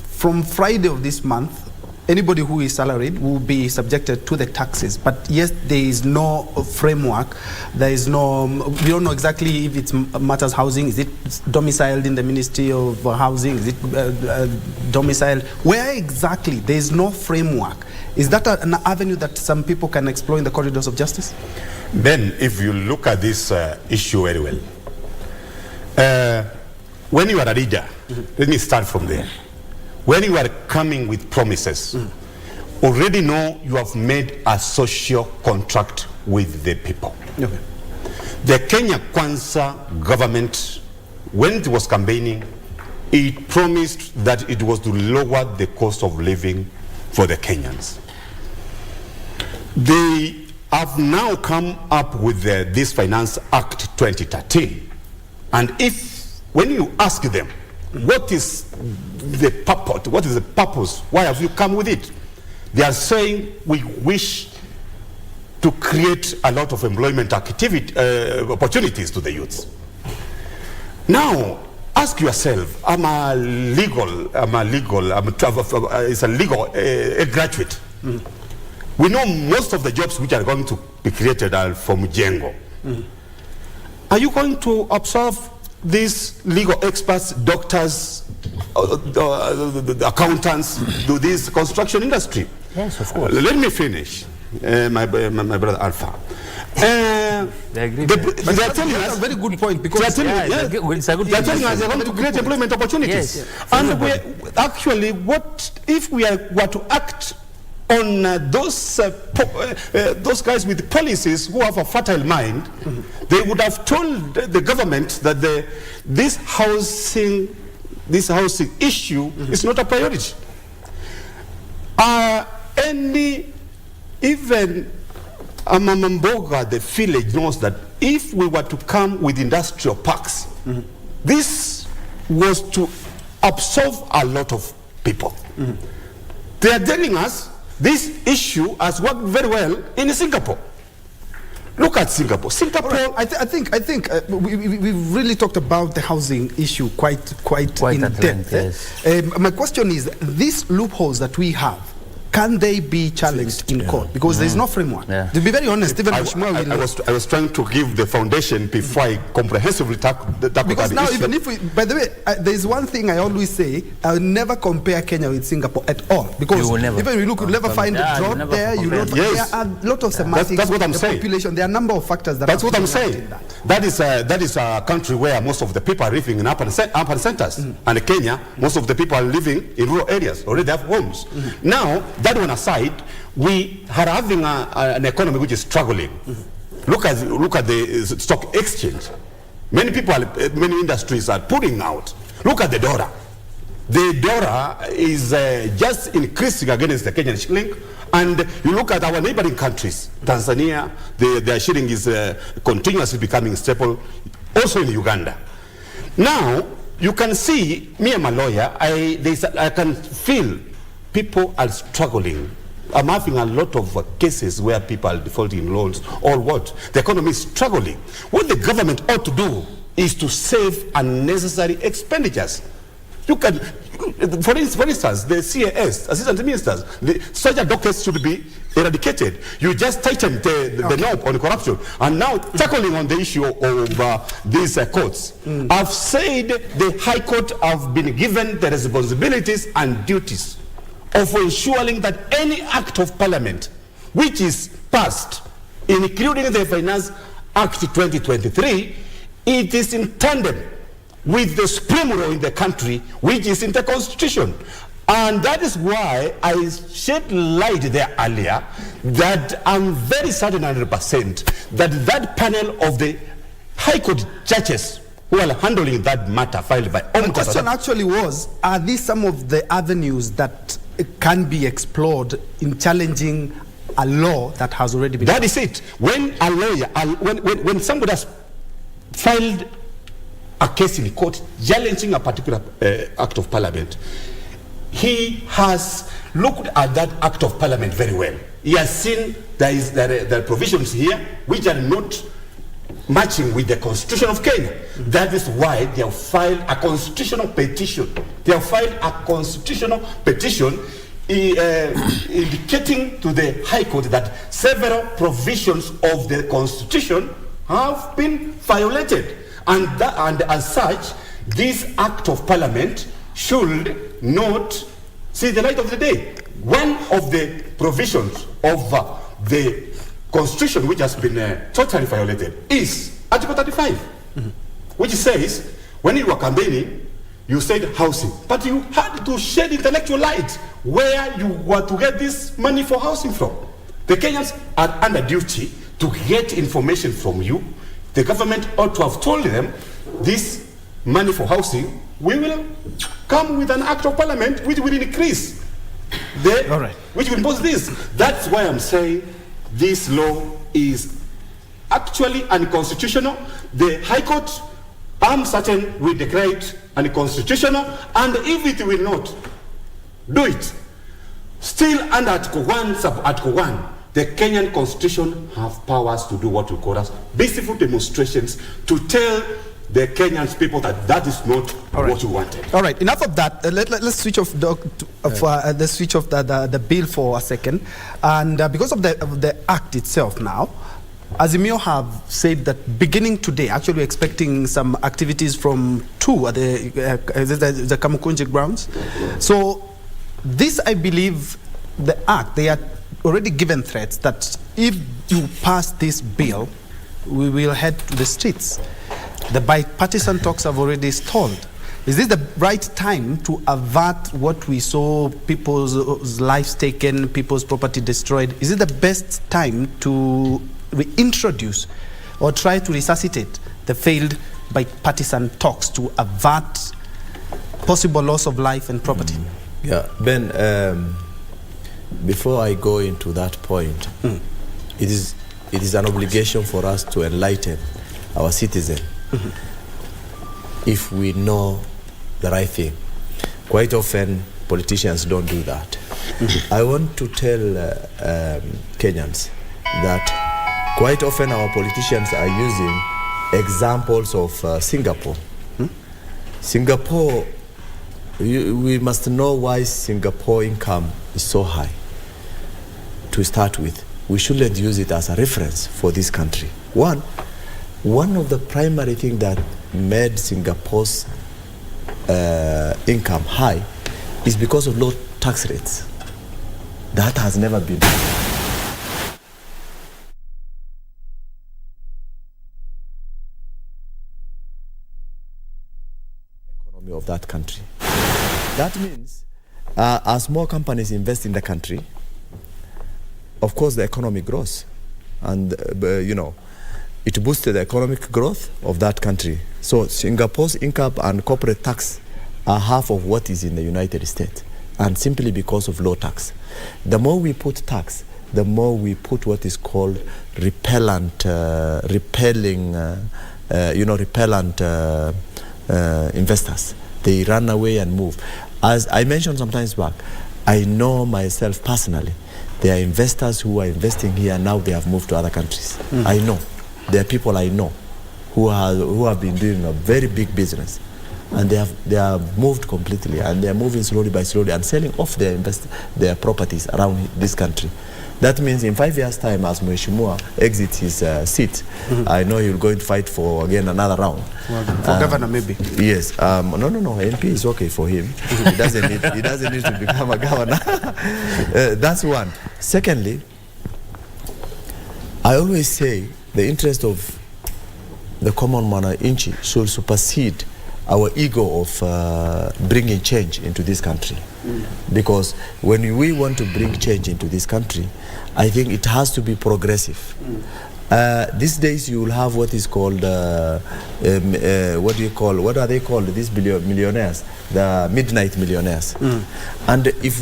From Friday of this month, anybody who is salaried will be subjected to the taxes. But yes, there is no framework. There is no, we don't know exactly if it matters housing. Is it domiciled in the Ministry of Housing? Is it domiciled? Where exactly? There is no framework. Is that an avenue that some people can explore in the corridors of justice? Then, if you look at this issue very well, when you are a leader, let me start from there. When you are coming with promises, already know you have made a social contract with the people. Okay. The Kenya Kwanza government, when it was campaigning, it promised that it was to lower the cost of living for the Kenyans. They have now come up with this Finance Act 2013. And when you ask them, what is the purpose? What is the purpose? Why have you come with it? They are saying we wish to create a lot of employment activity opportunities to the youths. Now, ask yourself: I'm a legal graduate. We know most of the jobs which are going to be created are from Jengo. Are you going to observe these legal experts, doctors, accountants, do this construction industry? Yes, of course. Let me finish, my brother Alpha. They are telling us a very good point because they are telling us they want to create employment opportunities. Yes. And actually, what if we were to act on those guys with policies who have a fertile mind, they would have told the government that this housing issue is not a priority. Even Amamamboga, the village, knows that if we were to come with industrial parks, this was to absorb a lot of people. They are telling us this issue has worked very well in Singapore. Look at Singapore. Right. I think we've really talked about the housing issue quite in depth. Yes. My question is, these loopholes that we have, can they be challenged in court? Because there is no framework. To be very honest, even I was trying to give the foundation before I comprehensively tackle because now, even if by the way, there is one thing I always say: I will never compare Kenya with Singapore at all, because even you look, you'll never find a drought there. There are a lot of semantics. That's what I'm saying. Population. There are a number of factors that. That's what I'm saying. That is a country where most of the people are living in urban centers, and Kenya, most of the people are living in rural areas. Already have homes. Now, that one aside, we are having an economy which is struggling. Look at the stock exchange. Many industries are pulling out. Look at the dollar. The dollar is just increasing against the Kenyan shilling. And you look at our neighboring countries, Tanzania, their shilling is continuously becoming stable. Also in Uganda. Now, you can see, me, I'm a lawyer, I can feel people are struggling. I'm having a lot of cases where people are defaulting loans or what. The economy is struggling. What the government ought to do is to save unnecessary expenditures. You can, for instance, the CAS, assistant ministers, such a dockets should be eradicated. You just tighten the knob on corruption. And now tackling on the issue of these courts. I've said the High Court have been given the responsibilities and duties of ensuring that any act of parliament which is passed, including the Finance Act 2023, it is in tandem with the supreme law in the country, which is in the constitution. And that is why I shed light there earlier that I'm very certain 100% that panel of the High Court judges who are handling that matter filed by The question actually was, are these some of the avenues that can be explored in challenging a law that has already been... That is it. When a lawyer, when somebody has filed a case in court challenging a particular act of parliament, he has looked at that Act of Parliament very well. He has seen there are provisions here which are not matching with the Constitution of Kenya. That is why they have filed a constitutional petition. They have filed a constitutional petition indicating to the High Court that several provisions of the Constitution have been violated. And as such, this Act of Parliament should not see the light of the day. One of the provisions of the Constitution which has been totally violated is Article 35, which says when you were campaigning, you said housing, but you had to shed intellectual light where you were to get this money for housing from. The Kenyans are under duty to get information from you. The government ought to have told them this money for housing, we will come with an Act of Parliament which will increase which will impose this. That's why I'm saying this law is actually unconstitutional. The High Court, I'm certain, will declare it unconstitutional, and if it will not do it, still under Article 1, Sub-Article 1, the Kenyan Constitution have powers to do what we call as peaceful demonstrations to tell the Kenyans people that that is not what we wanted. All right, enough of that. Let's switch off let's switch off the bill for a second. And because of the act itself now, Azimio have said that beginning today, actually we're expecting some activities from 2 at the Kamukunji grounds. So this, I believe, the act, they are already given threats that if you pass this bill, we will head to the streets. The bipartisan talks have already stalled. Is this the right time to avert what we saw, people's lives taken, people's property destroyed? Is it the best time to reintroduce or try to resuscitate the failed bipartisan talks to avert possible loss of life and property? Yeah, Ben, before I go into that point, it is an obligation for us to enlighten our citizens if we know the right thing. Quite often, politicians don't do that. I want to tell Kenyans that quite often our politicians are using examples of Singapore. Singapore, we must know why Singapore income is so high. To start with, we shouldn't use it as a reference for this country. One of the primary things that made Singapore's income high is because of low tax rates. That has never been. Economy of that country. That means as more companies invest in the country, of course the economy grows, and it boosted the economic growth of that country. So Singapore's income and corporate tax are half of what is in the United States, and simply because of low tax. The more we put tax, the more we put what is called repellent investors. They run away and move. As I mentioned sometimes back, I know myself personally, there are investors who are investing here, now they have moved to other countries. I know. There are people I know who have been doing a very big business, and they have moved completely, and they are moving slowly by slowly and selling off their properties around this country. That means in 5 years' time, as Mheshimiwa exits his seat, I know he'll go and fight for again another round. Well, for governor, maybe. Yes. No. MP is okay for him. He doesn't need to become a governor. That's one. Secondly, I always say the interest of the common mwananchi should supersede our ego of bringing change into this country. Because when we want to bring change into this country, I think it has to be progressive. These days you will have what is called, what are they called, these millionaires, the midnight millionaires. And if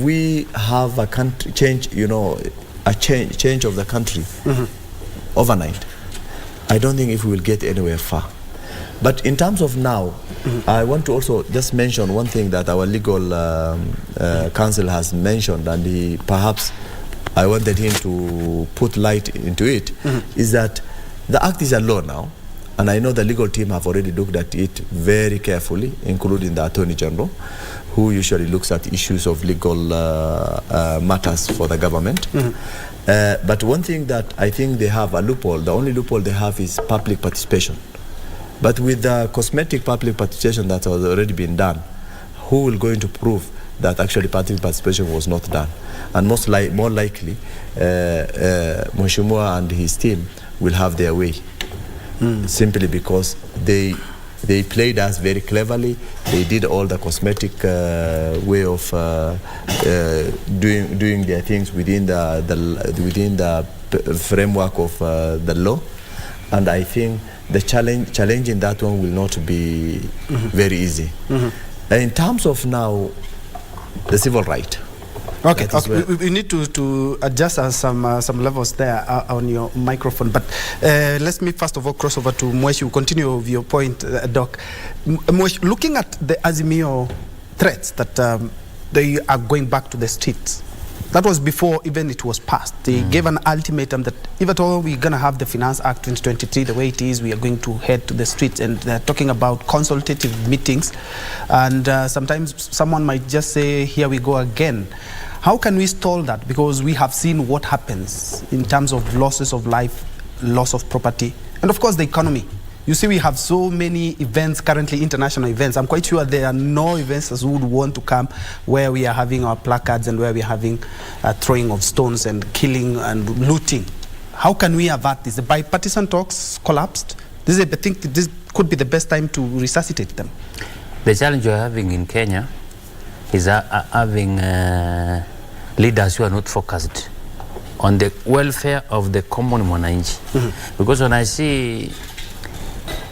we have a country change, a change of the country overnight, I don't think if we will get anywhere far. But in terms of now, I want to also just mention one thing that our legal counsel has mentioned, and I wanted him to put light into it, is that the act is a law now, and I know the legal team have already looked at it very carefully, including the Attorney General, who usually looks at issues of legal matters for the government. But one thing that I think they have a loophole, the only loophole they have is public participation. But with the cosmetic public participation that has already been done, who will going to prove that actually public participation was not done? And more likely, Mheshimiwa and his team will have their way, simply because they played us very cleverly. They did all the cosmetic way of doing their things within the framework of the law, and I think the challenge in that one will not be very easy. In terms of now, the civil right. Okay, we need to adjust some levels there on your microphone. But let me first of all cross over to Mweshi. We'll continue with your point, Doc. Mweshi, looking at the Azimio threats that they are going back to the streets, that was before even it was passed. They gave an ultimatum that if at all we're going to have the Finance Act 2023 the way it is, we are going to head to the streets, and they're talking about consultative meetings. And sometimes someone might just say, here we go again. How can we stall that? Because we have seen what happens in terms of losses of life, loss of property, and of course the economy. You see, we have so many events currently, international events. I'm quite sure there are no investors who would want to come where we are having our placards and where we are having throwing of stones and killing and looting. How can we avert this? The bipartisan talks collapsed. I think this could be the best time to resuscitate them. The challenge you're having in Kenya is having leaders who are not focused on the welfare of the common mwananchi. Because when I see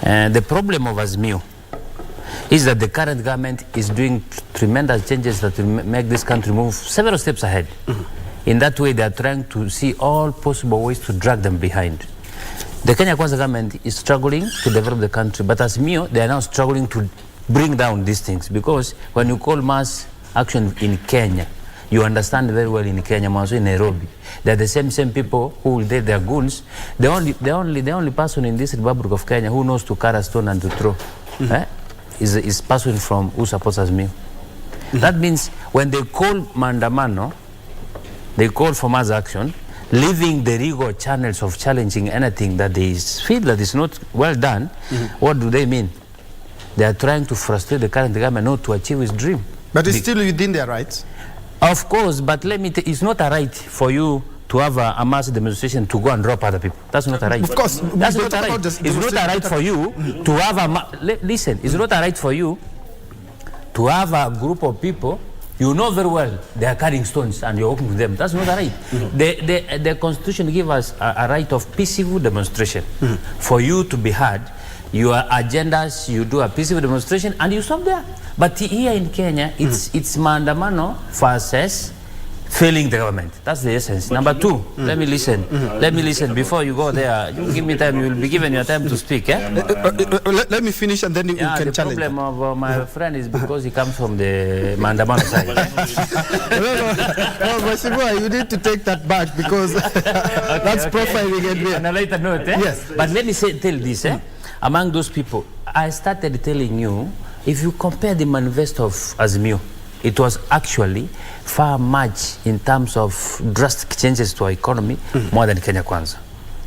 the problem of Azimio is that the current government is doing tremendous changes that will make this country move several steps ahead. In that way, they are trying to see all possible ways to drag them behind. The Kenya Kwanza government is struggling to develop the country, but Azimio, they are now struggling to bring down these things, because when you call mass action in Kenya, you understand very well in Kenya, also in Nairobi, they're the same people who will take their goons. The only person in this Republic of Kenya who knows to carry a stone and to throw is person from who supports Azimio. That means when they call Mandamano, they call for mass action, leaving the legal channels of challenging anything that they feel that is not well done. What do they mean? They are trying to frustrate the current government not to achieve its dream. But it's still within their rights. Of course, but let me it's not a right for you to have a mass demonstration to go and rob other people. That's not a right. Of course. That's not a right. It's not a right for you to have listen, it's not a right for you to have a group of people you know very well they are carrying stones and you're walking with them. That's not a right. The Constitution gives us a right of peaceful demonstration. For you to be heard, your agendas, you do a peaceful demonstration and you stop there. But here in Kenya, it's maandamano versus failing the government. That's the essence. Number two, let me listen. Let me listen before you go there. You give me time. You will be given your time to speak. Let me finish and then you can challenge. The problem of my friend is because he comes from the maandamano side. No, Mheshimiwa, you need to take that back because that's profiling again. On a later note, Yes. But let me tell this. Among those people, I started telling you, if you compare the manifesto of Azimio, it was actually far much in terms of drastic changes to our economy more than Kenya Kwanza.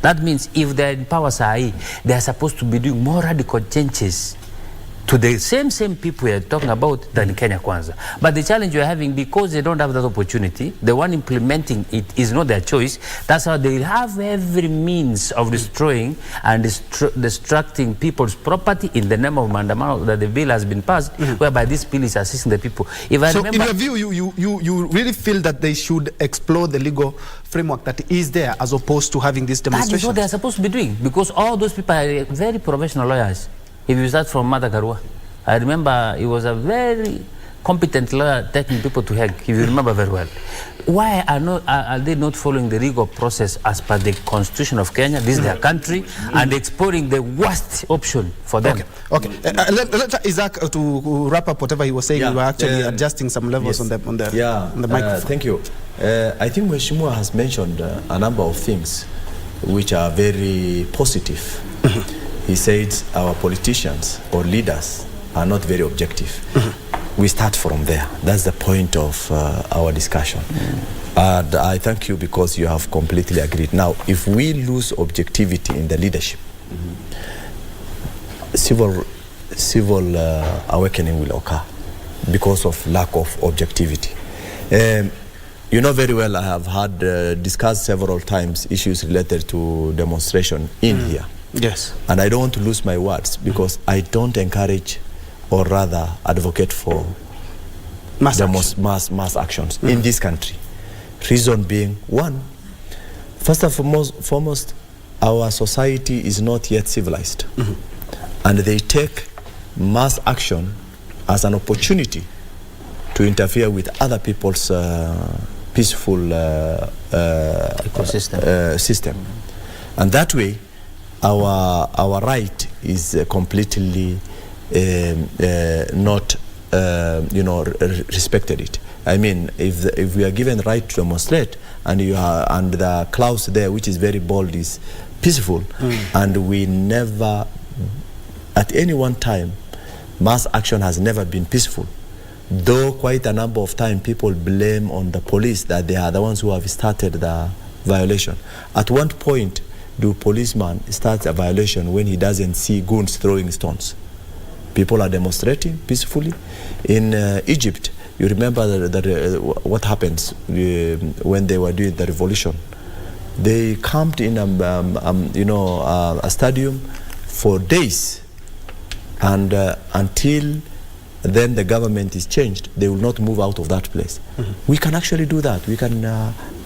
That means if they're in power, they are supposed to be doing more radical changes to the same people we are talking about than Kenya Kwanza. But the challenge we're having, because they don't have that opportunity, the one implementing it is not their choice. That's how they have every means of destroying and destructing people's property in the name of Mandamano, that the bill has been passed, whereby this bill is assisting the people. If I remember, in your view, you really feel that they should explore the legal framework that is there as opposed to having this demonstration? That is what they are supposed to be doing, because all those people are very professional lawyers. If you start from Mata Karua, I remember he was a very competent lawyer taking people to Hague, if you remember very well. Why are they not following the legal process as per the Constitution of Kenya? This is their country, and exploring the worst option for them. Okay. Let Isaac to wrap up whatever he was saying. We were actually adjusting some levels on the microphone. Thank you. I think Mheshimiwa has mentioned a number of things which are very positive. He said our politicians or leaders are not very objective. We start from there. That's the point of our discussion. And I thank you because you have completely agreed. Now, if we lose objectivity in the leadership, civil awakening will occur because of lack of objectivity. You know very well I have had discussed several times issues related to demonstration in here. Yes. And I don't want to lose my words because I don't encourage or rather advocate for mass actions in this country. Reason being, one, first and foremost, our society is not yet civilized. And they take mass action as an opportunity to interfere with other people's peaceful system. And that way, our right is completely not respected it. I mean, if we are given the right to demonstrate and the clause there, which is very bold, is peaceful, and we never, at any one time, mass action has never been peaceful. Though quite a number of times people blame on the police that they are the ones who have started the violation. At one point, do policeman start a violation when he doesn't see goons throwing stones? People are demonstrating peacefully. In Egypt, you remember what happens when they were doing the revolution. They camped in a stadium for days, and until then the government is changed, they will not move out of that place. We can actually do that. We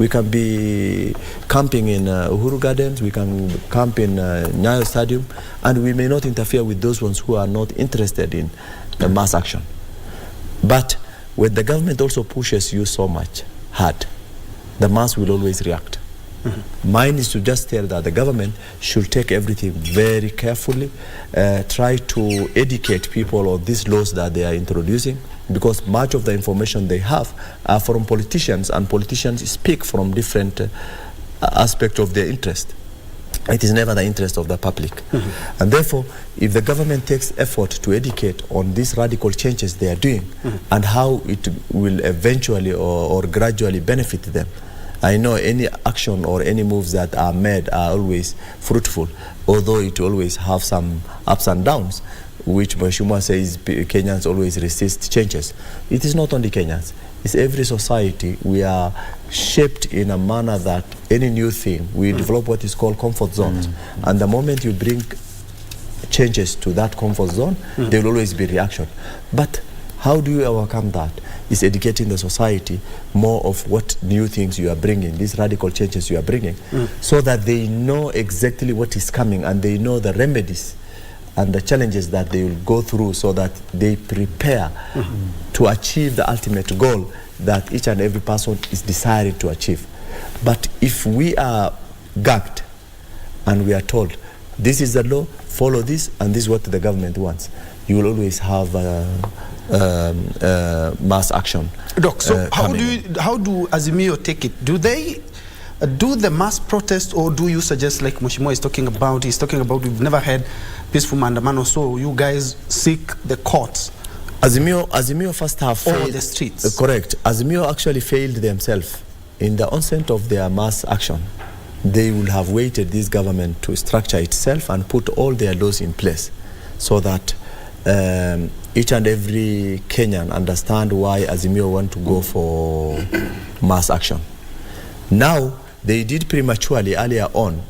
can be camping in Uhuru Gardens, we can camp in Nyayo Stadium, and we may not interfere with those ones who are not interested in the mass action. But when the government also pushes you so much hard, the mass will always react. Mine is to just tell that the government should take everything very carefully, try to educate people on these laws that they are introducing, because much of the information they have are from politicians, and politicians speak from different aspects of their interest. It is never the interest of the public. And therefore, if the government takes effort to educate on these radical changes they are doing and how it will eventually or gradually benefit them, I know any action or any moves that are made are always fruitful, although it always have some ups and downs, which Mheshimiwa says Kenyans always resist changes. It is not only Kenyans, it's every society. We are shaped in a manner that any new thing, we develop what is called comfort zones. And the moment you bring changes to that comfort zone, there will always be reaction. But how do you overcome that? Is educating the society more of what new things you are bringing, these radical changes you are bringing, so that they know exactly what is coming and they know the remedies and the challenges that they will go through, so that they prepare to achieve the ultimate goal that each and every person is desiring to achieve. But if we are gagged and we are told, this is the law, follow this, and this is what the government wants, you will always have mass action. Doc, so how do Azimio take it? Do they do the mass protest, or do you suggest, like Mheshimiwa is talking about, we've never had peaceful maandamano, so you guys seek the courts? Azimio first have failed. Or the streets. Correct. Azimio actually failed themselves. In the onset of their mass action, they will have waited this government to structure itself and put all their laws in place, so that each and every Kenyan understand why Azimio want to go for mass action. Now, they did prematurely earlier on,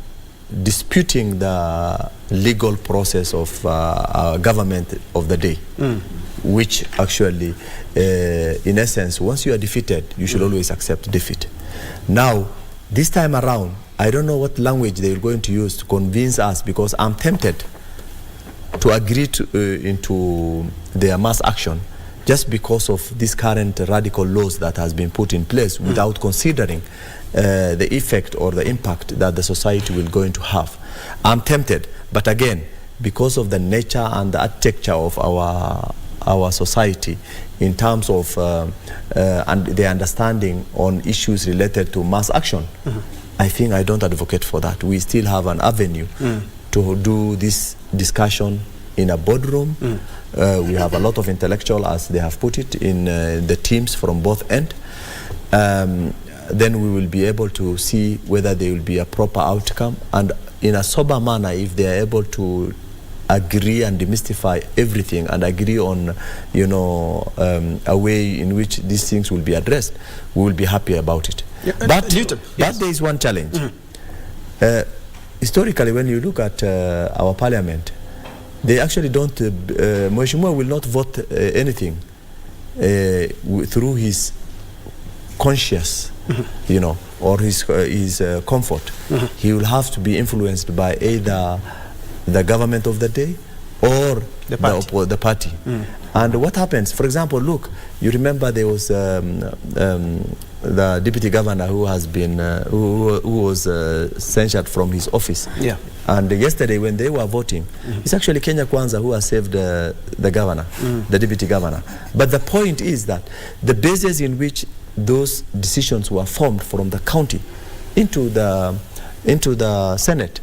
disputing the legal process of government of the day, which actually, in essence, once you are defeated, you should always accept defeat. Now, this time around, I don't know what language they are going to use to convince us, because I'm tempted to agree into their mass action, just because of this current radical laws that has been put in place without considering the effect or the impact that the society will going to have. I'm tempted, but again, because of the nature and the architecture of our society in terms of and the understanding on issues related to mass action, I think I don't advocate for that. We still have an avenue to do this discussion in a boardroom. We have a lot of intellectual, as they have put it, in the teams from both ends. Then we will be able to see whether there will be a proper outcome, and in a sober manner, if they are able to agree and demystify everything and agree on, you know, a way in which these things will be addressed, we will be happy about it. Yeah, but there is one challenge. Historically, when you look at our parliament, they actually don't, Mheshimiwa will not vote anything through his conscience, you know, or his comfort. He will have to be influenced by either the government of the day or the party. And what happens, for example, look, you remember there was the deputy governor who has been who was censured from his office. Yeah. And yesterday when they were voting, it's actually Kenya Kwanza who has saved the governor, the deputy governor. But the point is that the basis in which those decisions were formed from the county into the Senate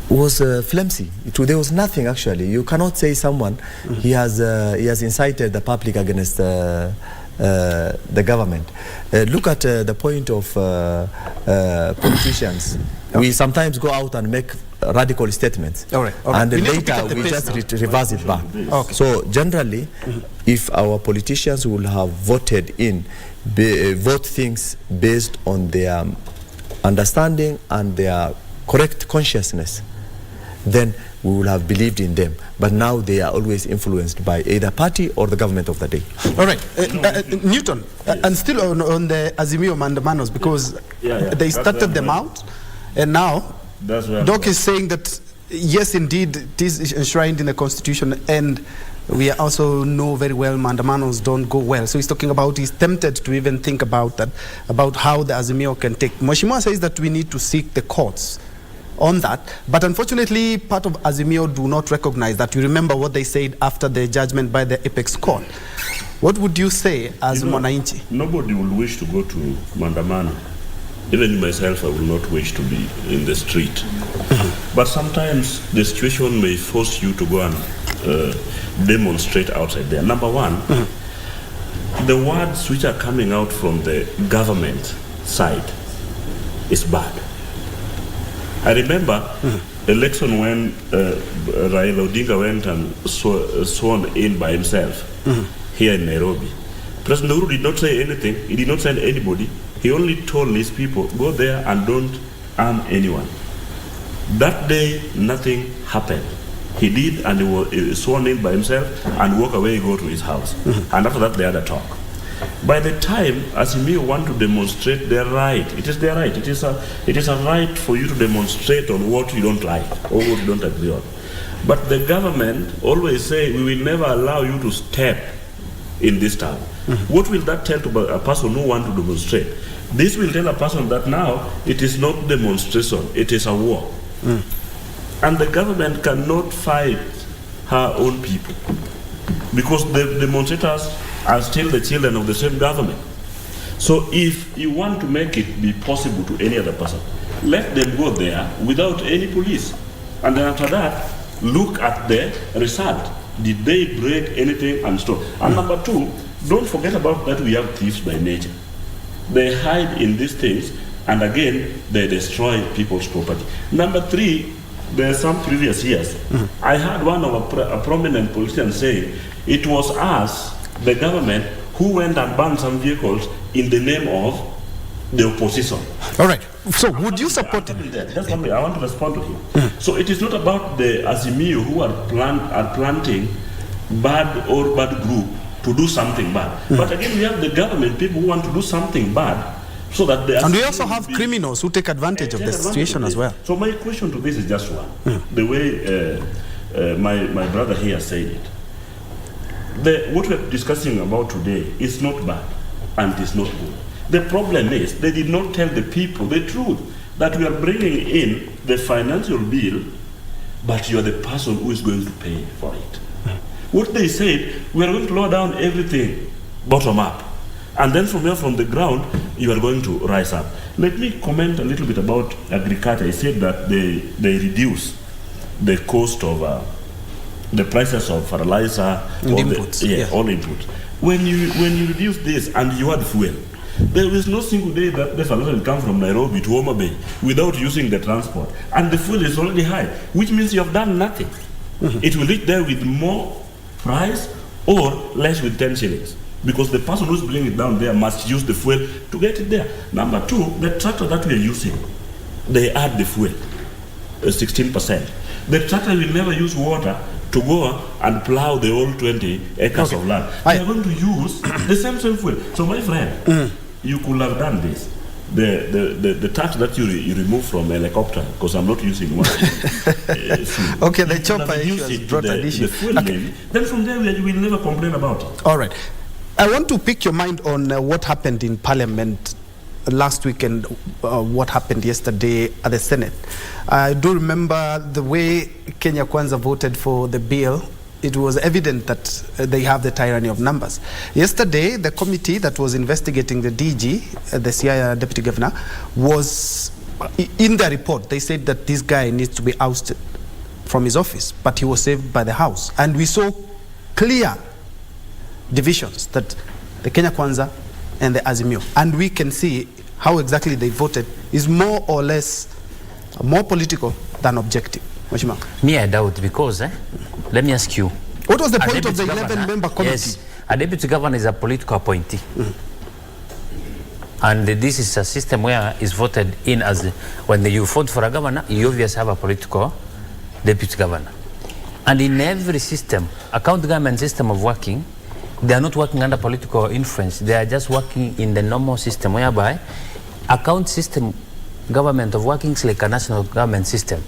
was flimsy. There was nothing actually. You cannot say someone he has incited the public against the government. Look at the point of politicians. We sometimes go out and make radical statements, and later we just reverse it back. So generally, if our politicians will have voted vote things based on their understanding and their correct consciousness, then we will have believed in them. But now they are always influenced by either party or the government of the day. All right, Newton, and still on the Azimio Mandamanos, because they started them out, and now Doc is saying that yes, indeed, it is enshrined in the Constitution, and we also know very well Mandamanos don't go well. So he's talking about, he's tempted to even think about that, about how the Azimio can take. Mheshimiwa says that we need to seek the courts on that, but unfortunately part of Azimio do not recognize that. You remember what they said after the judgment by the Apex Court. What would you say as Mwananchi? Nobody will wish to go to Mandamano. Even myself, I will not wish to be in the street. But sometimes the situation may force you to go and demonstrate outside there. Number one, the words which are coming out from the government side is bad. I remember election when Raila Odinga went and sworn in by himself here in Nairobi. President Uhuru did not say anything. He did not send anybody. He only told his people, go there and don't harm anyone. That day, nothing happened. He did, and he was sworn in by himself and walk away, go to his house. And after that, they had a talk. By the time Azimio want to demonstrate their right, it is their right. It is a right for you to demonstrate on what you don't like or what you don't agree on. But the government always say, we will never allow you to step in this town. What will that tell to a person who want to demonstrate? This will tell a person that now it is not demonstration, it is a war. And the government cannot fight her own people because the demonstrators are still the children of the same government. So if you want to make it be possible to any other person, let them go there without any police. And then after that, look at the result. Did they break anything and stop? And number two, don't forget about that we have thieves by nature. They hide in these things, and again, they destroy people's property. Number three, there are some previous years. I heard one of a prominent politician say, it was us, the government, who went and banned some vehicles in the name of the opposition. All right. So would you support it? That's something I want to respond to him. So it is not about the Azimio who are planting bad group to do something bad. But again, we have the government, people who want to do something bad, so that they. And we also have criminals who take advantage of the situation as well. So my question to this is just one. The way my brother here said it. what we're discussing about today is not bad and it's not good. The problem is they did not tell the people the truth, that we are bringing in the financial bill, but you are the person who is going to pay for it. What they said, we are going to lower down everything bottom up, and then from there, from the ground, you are going to rise up. Let me comment a little bit about agriculture. I said that they reduce the cost of the prices of fertilizer, all inputs. All inputs. When you reduce this and you add fuel, there is no single day that the fertilizer will come from Nairobi to Homa Bay without using the transport, and the fuel is already high, which means you have done nothing. It will reach there with more price or less with 10 shillings. Because the person who's bringing it down there must use the fuel to get it there. Number two, the tractor that we are using, they add the fuel, 16%. The tractor will never use water to go and plow the whole 20 acres of land. They are going to use the same fuel. So my friend, you could have done this. The tax that you remove from a helicopter, because I'm not using one. Okay, the chopper issue has brought an issue. Then from there we will never complain about it. All right. I want to pick your mind on what happened in Parliament last week and what happened yesterday at the Senate. I do remember the way Kenya Kwanza voted for the bill. It was evident that they have the tyranny of numbers. Yesterday, the committee that was investigating the DG, the CIA deputy governor, was in their report. They said that this guy needs to be ousted from his office, but he was saved by the House. And we saw clear divisions, that the Kenya Kwanza and the Azimio. And we can see how exactly they voted is more or less more political than objective. Me, I doubt, because let me ask you. What was the point of the 11-member committee? Yes, a deputy governor is a political appointee. And this is a system where it's voted in as, when you vote for a governor, you obviously have a political deputy governor. And in every system, a county government system of working, they are not working under political influence. They are just working in the normal system, whereby a county system government of working is like a national government system.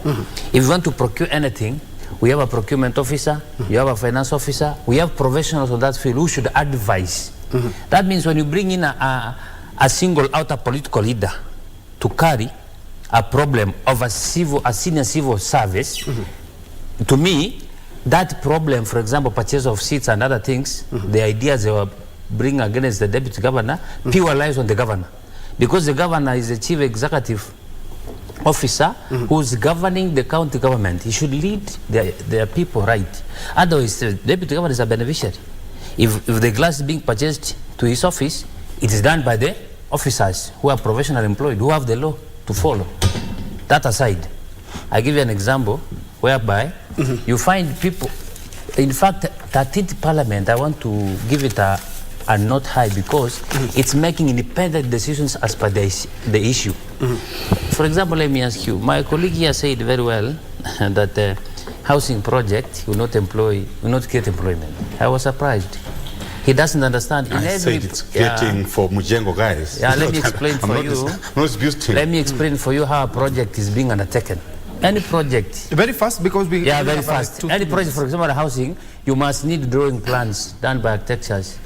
If you want to procure anything, we have a procurement officer, you have a finance officer, we have professionals of that field who should advise. That means when you bring in a single outer political leader to carry a problem of a senior civil service, to me, that problem, for example, purchase of seats and other things, the ideas they were bringing against the deputy governor, pure lies on the governor. Because the governor is the chief executive officer who's governing the county government. He should lead their people right. Otherwise, the deputy governor is a beneficiary. If the glass is being purchased to his office, it is done by the officers who are professionally employed, who have the law to follow. That aside, I give you an example whereby you find people, in fact, 13th Parliament, I want to give it a not high because it's making independent decisions as per the issue. For example, let me ask you, my colleague here said very well that the housing project will not create employment. I was surprised. He doesn't understand. I said it's creating for Mujengo guys. Yeah, let me explain for you. Let me explain for you how a project is being undertaken. Any project. Very fast, because we... Yeah, very fast. Any project, for example, housing, you must need drawing plans done by architects.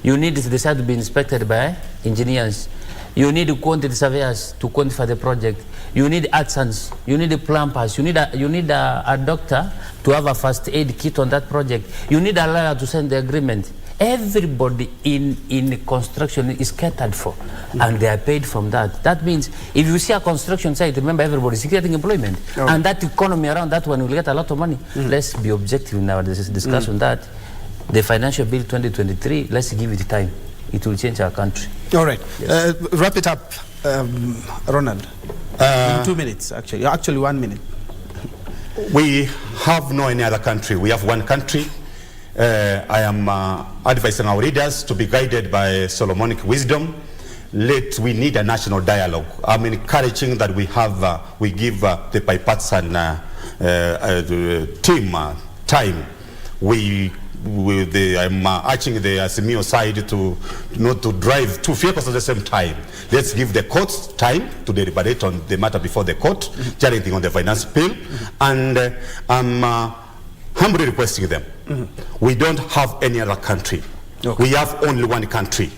You need the site to be inspected by engineers. You need quantity surveyors to quantify the project. You need artisans. You need plumbers. You need a doctor to have a first aid kit on that project. You need a lawyer to sign the agreement. Everybody in construction is catered for, and they are paid from that. That means if you see a construction site, remember everybody is creating employment, and that economy around that one will get a lot of money. Let's be objective in our discussion that the financial bill 2023, let's give it time. It will change our country. All right. Yes. Wrap it up, Ronald. In 2 minutes, actually. Actually, 1 minute. We have no any other country. We have one country. I am advising our leaders to be guided by Solomonic wisdom. We need a national dialogue. I'm encouraging that we give the bipartisan team time. I'm urging the Azimio side to not to drive two vehicles at the same time. Let's give the courts time to deliberate on the matter before the court, challenging on the finance bill, and I'm humbly requesting them We don't have any other country. We have only one country.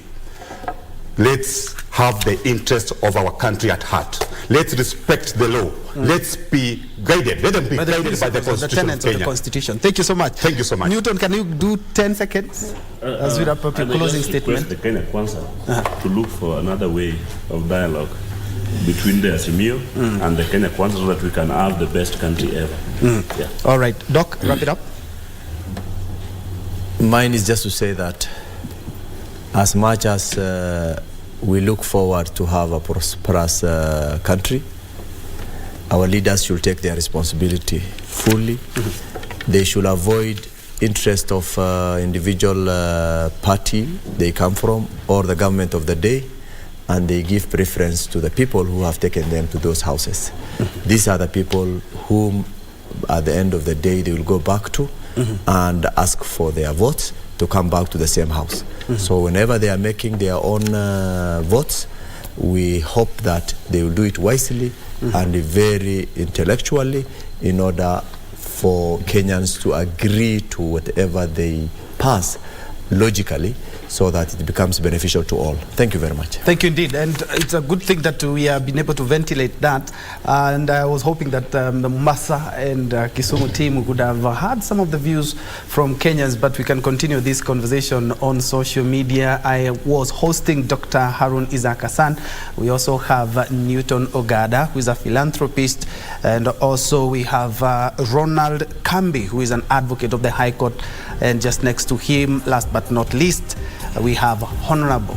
Let's have the interest of our country at heart. Let's respect the law. Let's be guided. Let them be guided by the Constitution of Kenya. The Constitution. Thank you so much. Thank you so much. Newton, can you do 10 seconds as we wrap up your closing statement? The Kenya Kwanza to look for another way of dialogue between the Azimio and the Kenya Kwanza so that we can have the best country ever. Yeah. All right, Doc, wrap it up. Mine is just to say that as much as we look forward to have a prosperous country, our leaders should take their responsibility fully. They should avoid interest of individual party they come from or the government of the day, and they give preference to the people who have taken them to those houses. These are the people whom at the end of the day they will go back to and ask for their votes to come back to the same house. So whenever they are making their own votes, we hope that they will do it wisely and very intellectually in order for Kenyans to agree to whatever they pass logically, so that it becomes beneficial to all. Thank you very much. Thank you indeed. And it's a good thing that we have been able to ventilate that. And I was hoping that the Mombasa and Kisumu team would have had some of the views from Kenyans, but we can continue this conversation on social media. I was hosting Dr. Harun Isaac Hassan. We also have Newton Ogada, who is a philanthropist. And also we have Ronald Kambi, who is an advocate of the High Court. And just next to him, last but not least, we have Honorable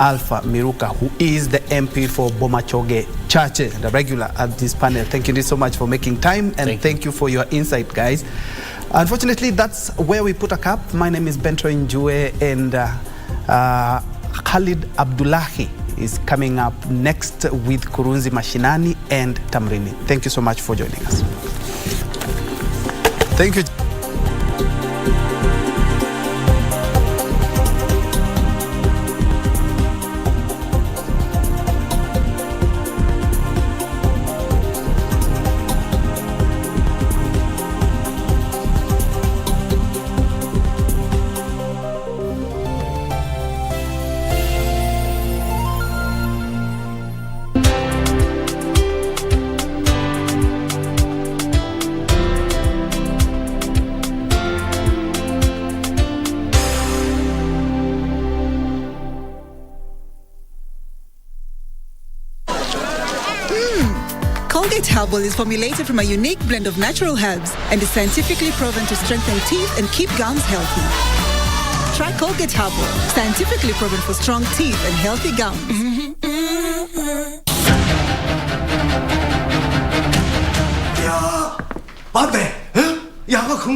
Alpha Miruka, who is the MP for Bomachoge Chache, the regular at this panel. Thank you so much for making time, and thank you for your insight, guys. Unfortunately, that's where we put a cap. My name is Bentro Njue, and Khalid Abdullahi is coming up next with Kurunzi Mashinani and Tamrini. Thank you so much for joining us. Thank you. Herbal is formulated from a unique blend of natural herbs and is scientifically proven to strengthen teeth and keep gums healthy. Try Colgate Herbal, scientifically proven for strong teeth and healthy gums.